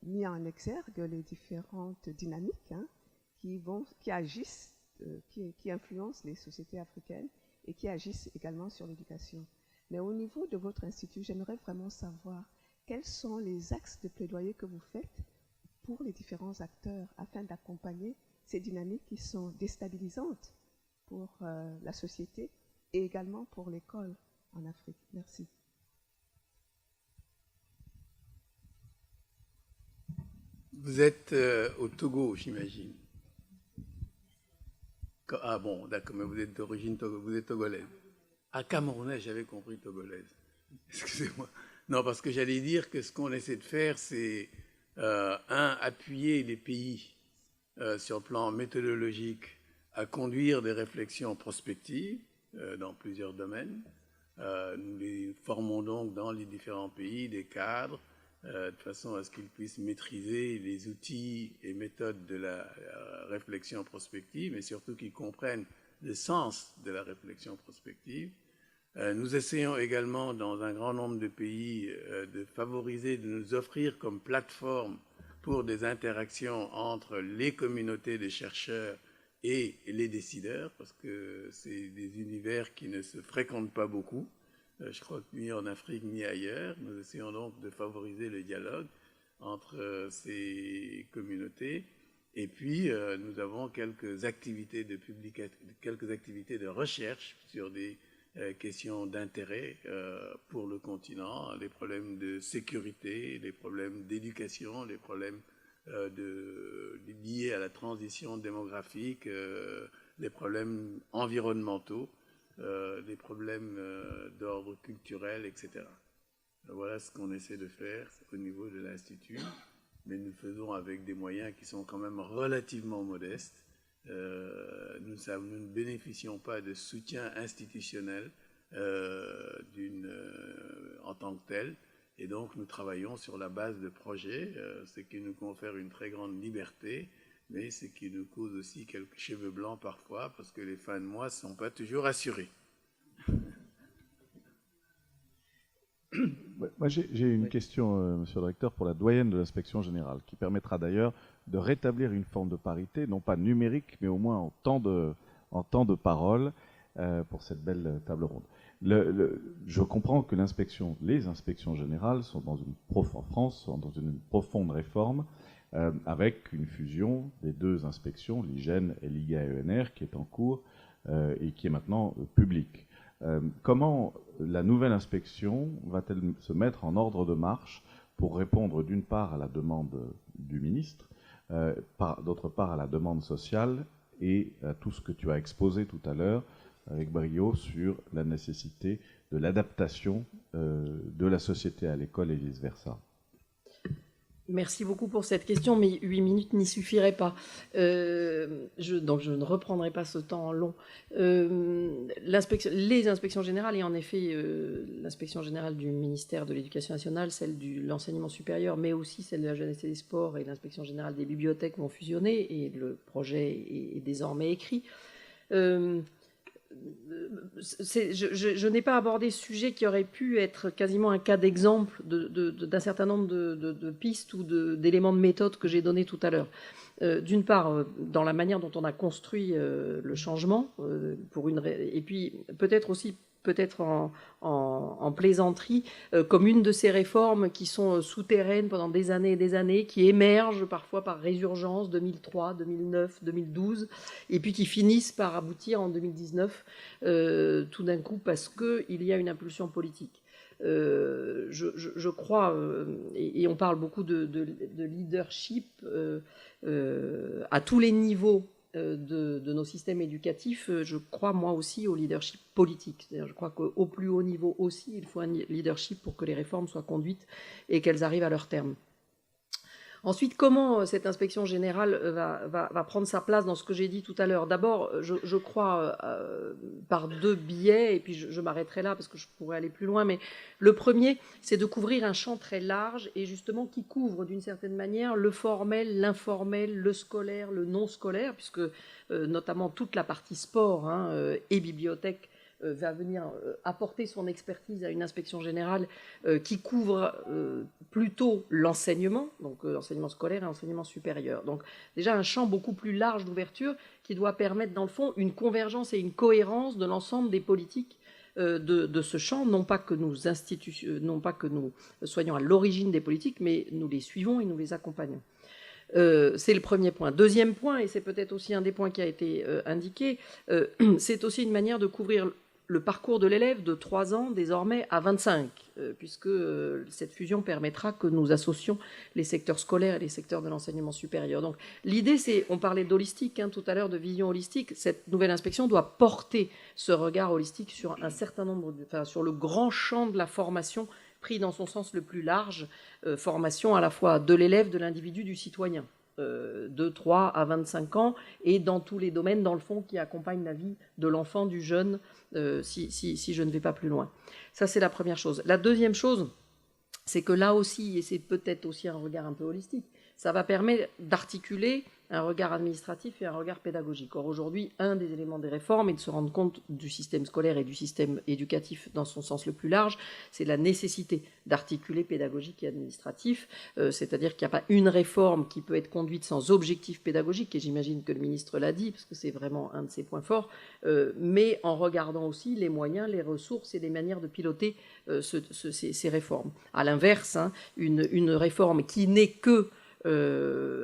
mis en exergue les différentes dynamiques qui agissent, qui influencent les sociétés africaines et qui agissent également sur l'éducation. Mais au niveau de votre institut, j'aimerais vraiment savoir quels sont les axes de plaidoyer que vous faites pour les différents acteurs afin d'accompagner ces dynamiques qui sont déstabilisantes pour la société et également pour l'école en Afrique. Merci. Vous êtes au Togo, j'imagine. Ah bon, d'accord, mais vous êtes d'origine vous êtes togolaise. Ah, camerounaise, j'avais compris togolaise. Excusez-moi. Non, parce que j'allais dire que ce qu'on essaie de faire, c'est, appuyer les pays sur le plan méthodologique à conduire des réflexions prospectives dans plusieurs domaines. Nous les formons donc dans les différents pays des cadres de façon à ce qu'ils puissent maîtriser les outils et méthodes de la réflexion prospective, mais surtout qu'ils comprennent le sens de la réflexion prospective. Nous essayons également dans un grand nombre de pays de favoriser, de nous offrir comme plateforme pour des interactions entre les communautés des chercheurs et les décideurs, parce que c'est des univers qui ne se fréquentent pas beaucoup. Je crois que ni en Afrique ni ailleurs. Nous essayons donc de favoriser le dialogue entre ces communautés. Et puis, nous avons quelques activités de recherche sur des questions d'intérêt pour le continent, les problèmes de sécurité, les problèmes d'éducation, les problèmes liés à la transition démographique, les problèmes environnementaux, des problèmes d'ordre culturel, etc. Voilà ce qu'on essaie de faire au niveau de l'Institut, mais nous le faisons avec des moyens qui sont quand même relativement modestes. Nous ne bénéficions pas de soutien institutionnel en tant que tel, et donc nous travaillons sur la base de projets, ce qui nous confère une très grande liberté, mais ce qui nous cause aussi quelques cheveux blancs parfois, parce que les fins de mois ne sont pas toujours assurées. Moi, j'ai une question, monsieur le directeur, pour la doyenne de l'inspection générale, qui permettra d'ailleurs de rétablir une forme de parité, non pas numérique, mais au moins en temps de parole, pour cette belle table ronde. Je comprends que les inspections générales sont en France sont dans une profonde réforme, avec une fusion des deux inspections, l'IGEN et l'IGA-ENR, qui est en cours et qui est maintenant publique. Comment la nouvelle inspection va-t-elle se mettre en ordre de marche pour répondre d'une part à la demande du ministre, d'autre part à la demande sociale et à tout ce que tu as exposé tout à l'heure avec brio sur la nécessité de l'adaptation de la société à l'école et vice-versa? Merci beaucoup pour cette question, mais 8 minutes n'y suffiraient pas. Donc je ne reprendrai pas ce temps long. Les inspections générales, et en effet l'inspection générale du ministère de l'Éducation nationale, celle de l'enseignement supérieur, mais aussi celle de la jeunesse et des sports et l'inspection générale des bibliothèques vont fusionner, et le projet est désormais écrit. Je n'ai pas abordé ce sujet qui aurait pu être quasiment un cas d'exemple d'un certain nombre de pistes ou d'éléments de méthode que j'ai donnés tout à l'heure. D'une part, dans la manière dont on a construit le changement, et puis peut-être aussi en plaisanterie, comme une de ces réformes qui sont souterraines pendant des années et des années, qui émergent parfois par résurgence 2003, 2009, 2012, et puis qui finissent par aboutir en 2019, tout d'un coup, parce qu'il y a une impulsion politique. Je crois, et on parle beaucoup de leadership à tous les niveaux de nos systèmes éducatifs. Je crois moi aussi au leadership politique. C'est-à-dire, je crois qu'au plus haut niveau aussi, il faut un leadership pour que les réformes soient conduites et qu'elles arrivent à leur terme. Ensuite, comment cette inspection générale va prendre sa place dans ce que j'ai dit tout à l'heure? D'abord, je crois par deux biais, et puis je m'arrêterai là parce que je pourrais aller plus loin, mais le premier, c'est de couvrir un champ très large et justement qui couvre d'une certaine manière le formel, l'informel, le scolaire, le non scolaire, puisque notamment toute la partie sport et bibliothèque va venir apporter son expertise à une inspection générale qui couvre plutôt l'enseignement, donc l'enseignement scolaire et l'enseignement supérieur. Donc déjà un champ beaucoup plus large d'ouverture qui doit permettre dans le fond une convergence et une cohérence de l'ensemble des politiques de ce champ, non pas que nous soyons à l'origine des politiques, mais nous les suivons et nous les accompagnons. C'est le premier point. Deuxième point, et c'est peut-être aussi un des points qui a été indiqué, c'est aussi une manière de couvrir le parcours de l'élève de 3 ans désormais à 25, puisque cette fusion permettra que nous associons les secteurs scolaires et les secteurs de l'enseignement supérieur. Donc l'idée, c'est, on parlait d'holistique tout à l'heure, de vision holistique, cette nouvelle inspection doit porter ce regard holistique sur un certain nombre, sur le grand champ de la formation pris dans son sens le plus large, formation à la fois de l'élève, de l'individu, du citoyen, de 3 à 25 ans, et dans tous les domaines, dans le fond, qui accompagnent la vie de l'enfant, du jeune, si je ne vais pas plus loin. Ça, c'est la première chose. La deuxième chose, c'est que là aussi, et c'est peut-être aussi un regard un peu holistique, ça va permettre d'articuler un regard administratif et un regard pédagogique. Or, aujourd'hui, un des éléments des réformes est de se rendre compte du système scolaire et du système éducatif dans son sens le plus large, c'est la nécessité d'articuler pédagogique et administratif, c'est-à-dire qu'il n'y a pas une réforme qui peut être conduite sans objectif pédagogique, et j'imagine que le ministre l'a dit, parce que c'est vraiment un de ses points forts, mais en regardant aussi les moyens, les ressources et les manières de piloter ces réformes. À l'inverse, une réforme qui n'est que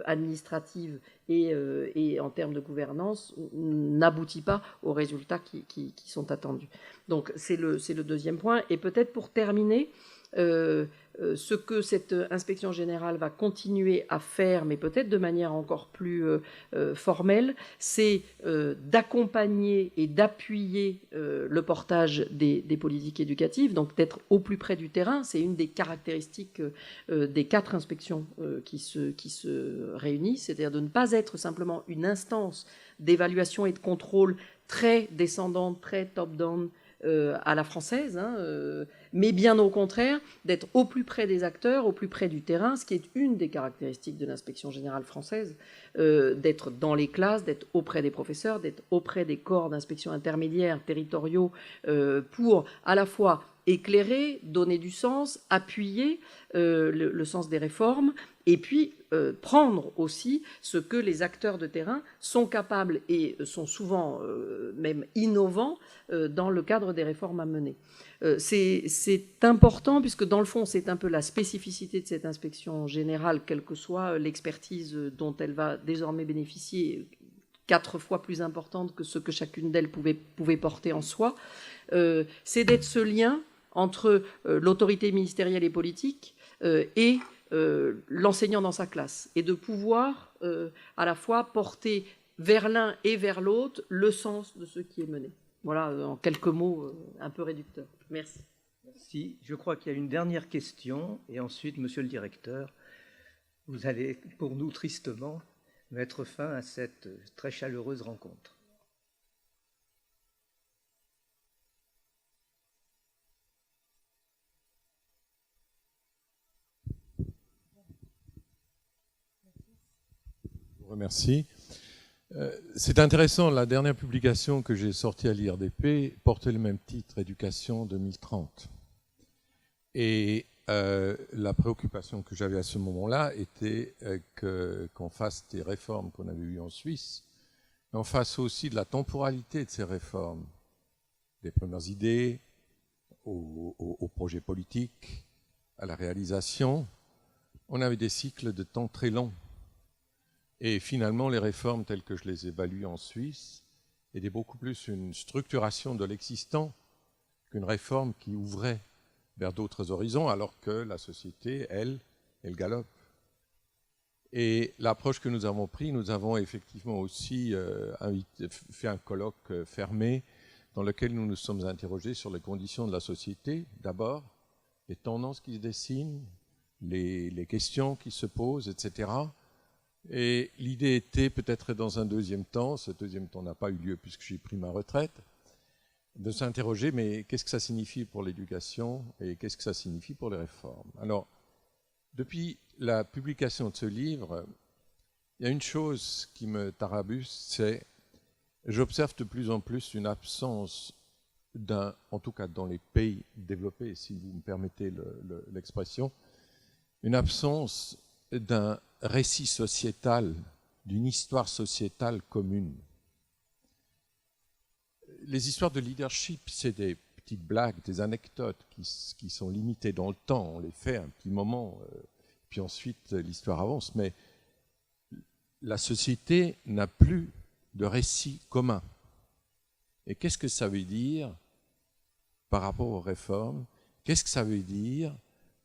administrative et en termes de gouvernance n'aboutit pas aux résultats qui sont attendus. Donc c'est le deuxième point. Et peut-être pour terminer, ce que cette inspection générale va continuer à faire, mais peut-être de manière encore plus formelle, c'est d'accompagner et d'appuyer le portage des politiques éducatives, donc d'être au plus près du terrain. C'est une des caractéristiques des 4 inspections qui se réunissent, c'est-à-dire de ne pas être simplement une instance d'évaluation et de contrôle très descendante, très top-down, à la française, mais bien au contraire, d'être au plus près des acteurs, au plus près du terrain, ce qui est une des caractéristiques de l'inspection générale française, d'être dans les classes, d'être auprès des professeurs, d'être auprès des corps d'inspection intermédiaires, territoriaux, pour à la fois éclairer, donner du sens, appuyer le sens des réformes, et puis prendre aussi ce que les acteurs de terrain sont capables et sont souvent même innovants dans le cadre des réformes à mener. C'est important puisque dans le fond c'est un peu la spécificité de cette inspection générale, quelle que soit l'expertise dont elle va désormais bénéficier, 4 fois plus importante que ce que chacune d'elles pouvait porter en soi, c'est d'être ce lien entre l'autorité ministérielle et politique et l'enseignant dans sa classe, et de pouvoir à la fois porter vers l'un et vers l'autre le sens de ce qui est mené. Voilà, en quelques mots un peu réducteurs. Merci. Merci. Je crois qu'il y a une dernière question, et ensuite, monsieur le directeur, vous allez, pour nous tristement, mettre fin à cette très chaleureuse rencontre. Remercie. C'est intéressant, la dernière publication que j'ai sortie à l'IRDP portait le même titre, Éducation 2030. Et la préoccupation que j'avais à ce moment-là était qu'on fasse des réformes qu'on avait eues en Suisse, mais on fasse aussi de la temporalité de ces réformes, des premières idées au projet politique, à la réalisation. On avait des cycles de temps très longs. Et finalement, les réformes telles que je les évalue en Suisse étaient beaucoup plus une structuration de l'existant qu'une réforme qui ouvrait vers d'autres horizons, alors que la société, elle galope. Et l'approche que nous avons prise, nous avons effectivement aussi fait un colloque fermé dans lequel nous nous sommes interrogés sur les conditions de la société, d'abord, les tendances qui se dessinent, les questions qui se posent, etc. Et l'idée était peut-être dans un deuxième temps, ce deuxième temps n'a pas eu lieu puisque j'ai pris ma retraite, de s'interroger, mais qu'est-ce que ça signifie pour l'éducation et qu'est-ce que ça signifie pour les réformes? Alors, depuis la publication de ce livre, il y a une chose qui me tarabuste, c'est j'observe de plus en plus une absence en tout cas dans les pays développés, si vous me permettez l'expression, une absence d'un récit sociétal, d'une histoire sociétale commune. Les histoires de leadership, c'est des petites blagues, des anecdotes qui sont limitées dans le temps. On les fait un petit moment, puis ensuite l'histoire avance. Mais la société n'a plus de récit commun. Et qu'est-ce que ça veut dire par rapport aux réformes. Qu'est-ce que ça veut dire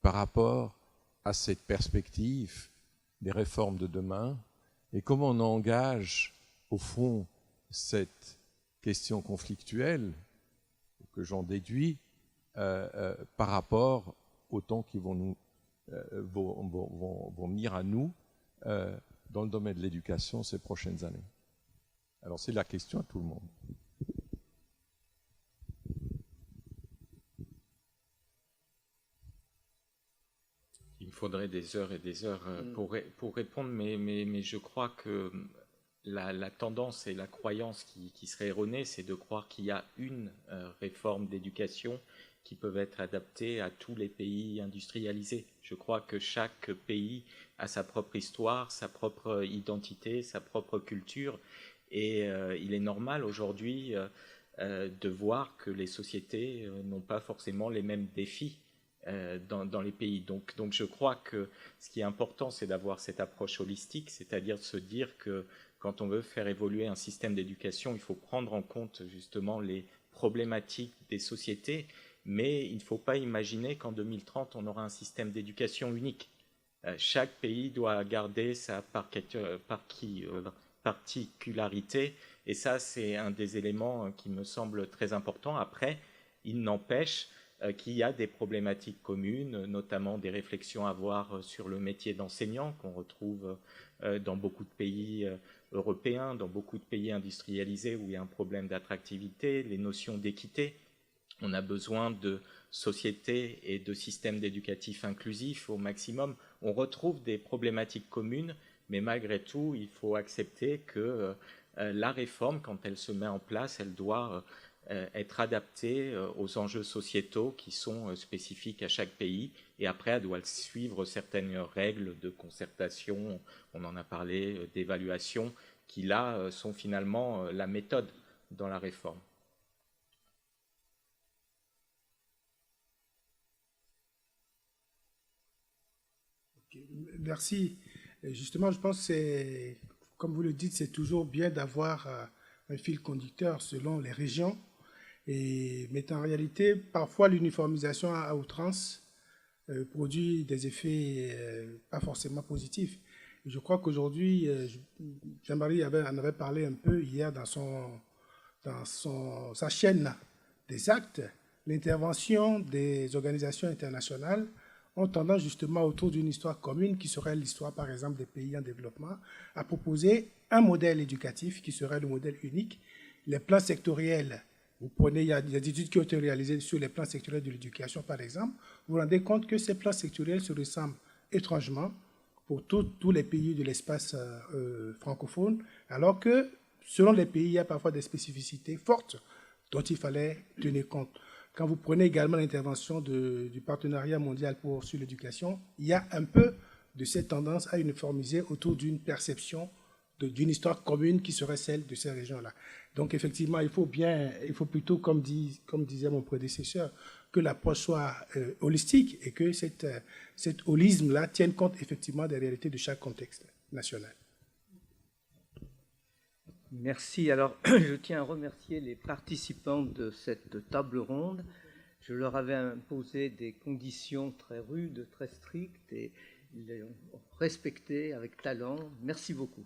par rapport à cette perspective des réformes de demain et comment on engage au fond cette question conflictuelle que j'en déduis par rapport aux temps qui vont venir à nous dans le domaine de l'éducation ces prochaines années. Alors c'est la question à tout le monde. Il me faudrait des heures et des heures pour répondre, mais je crois que la tendance et la croyance qui serait erronée, c'est de croire qu'il y a une réforme d'éducation qui peut être adaptée à tous les pays industrialisés. Je crois que chaque pays a sa propre histoire, sa propre identité, sa propre culture, et il est normal aujourd'hui de voir que les sociétés n'ont pas forcément les mêmes défis dans les pays. Donc je crois que ce qui est important, c'est d'avoir cette approche holistique, c'est-à-dire de se dire que quand on veut faire évoluer un système d'éducation, il faut prendre en compte justement les problématiques des sociétés, mais il ne faut pas imaginer qu'en 2030, on aura un système d'éducation unique. Chaque pays doit garder sa particularité, et ça, c'est un des éléments qui me semble très important. Après, il n'empêche qu'il y a des problématiques communes, notamment des réflexions à avoir sur le métier d'enseignant qu'on retrouve dans beaucoup de pays européens, dans beaucoup de pays industrialisés où il y a un problème d'attractivité, les notions d'équité. On a besoin de sociétés et de systèmes éducatifs inclusifs au maximum. On retrouve des problématiques communes, mais malgré tout, il faut accepter que la réforme, quand elle se met en place, elle doit être adaptée aux enjeux sociétaux qui sont spécifiques à chaque pays, et après elle doit suivre certaines règles de concertation, on en a parlé, d'évaluation, qui là sont finalement la méthode dans la réforme. Merci. Justement, je pense que c'est, comme vous le dites, c'est toujours bien d'avoir un fil conducteur selon les régions. Mais en réalité, parfois l'uniformisation à outrance produit des effets pas forcément positifs. Et je crois qu'aujourd'hui, Jean-Marie en avait parlé un peu hier dans sa chaîne des actes, l'intervention des organisations internationales ont tendance justement autour d'une histoire commune qui serait l'histoire par exemple des pays en développement à proposer un modèle éducatif qui serait le modèle unique. Les plans sectoriels, vous prenez, il y a des études qui ont été réalisées sur les plans sectoriels de l'éducation par exemple, vous vous rendez compte que ces plans sectoriels se ressemblent étrangement pour tous les pays de l'espace francophone, alors que selon les pays, il y a parfois des spécificités fortes dont il fallait tenir compte. Quand vous prenez également l'intervention du partenariat mondial sur l'éducation, il y a un peu de cette tendance à uniformiser autour d'une perception, d'une histoire commune qui serait celle de ces régions-là. Donc effectivement, il faut plutôt, comme disait mon prédécesseur, que l'approche soit holistique et que cet holisme-là tienne compte effectivement des réalités de chaque contexte national. Merci. Alors, je tiens à remercier les participants de cette table ronde. Je leur avais imposé des conditions très rudes, très strictes, et ils les ont respectées avec talent. Merci beaucoup.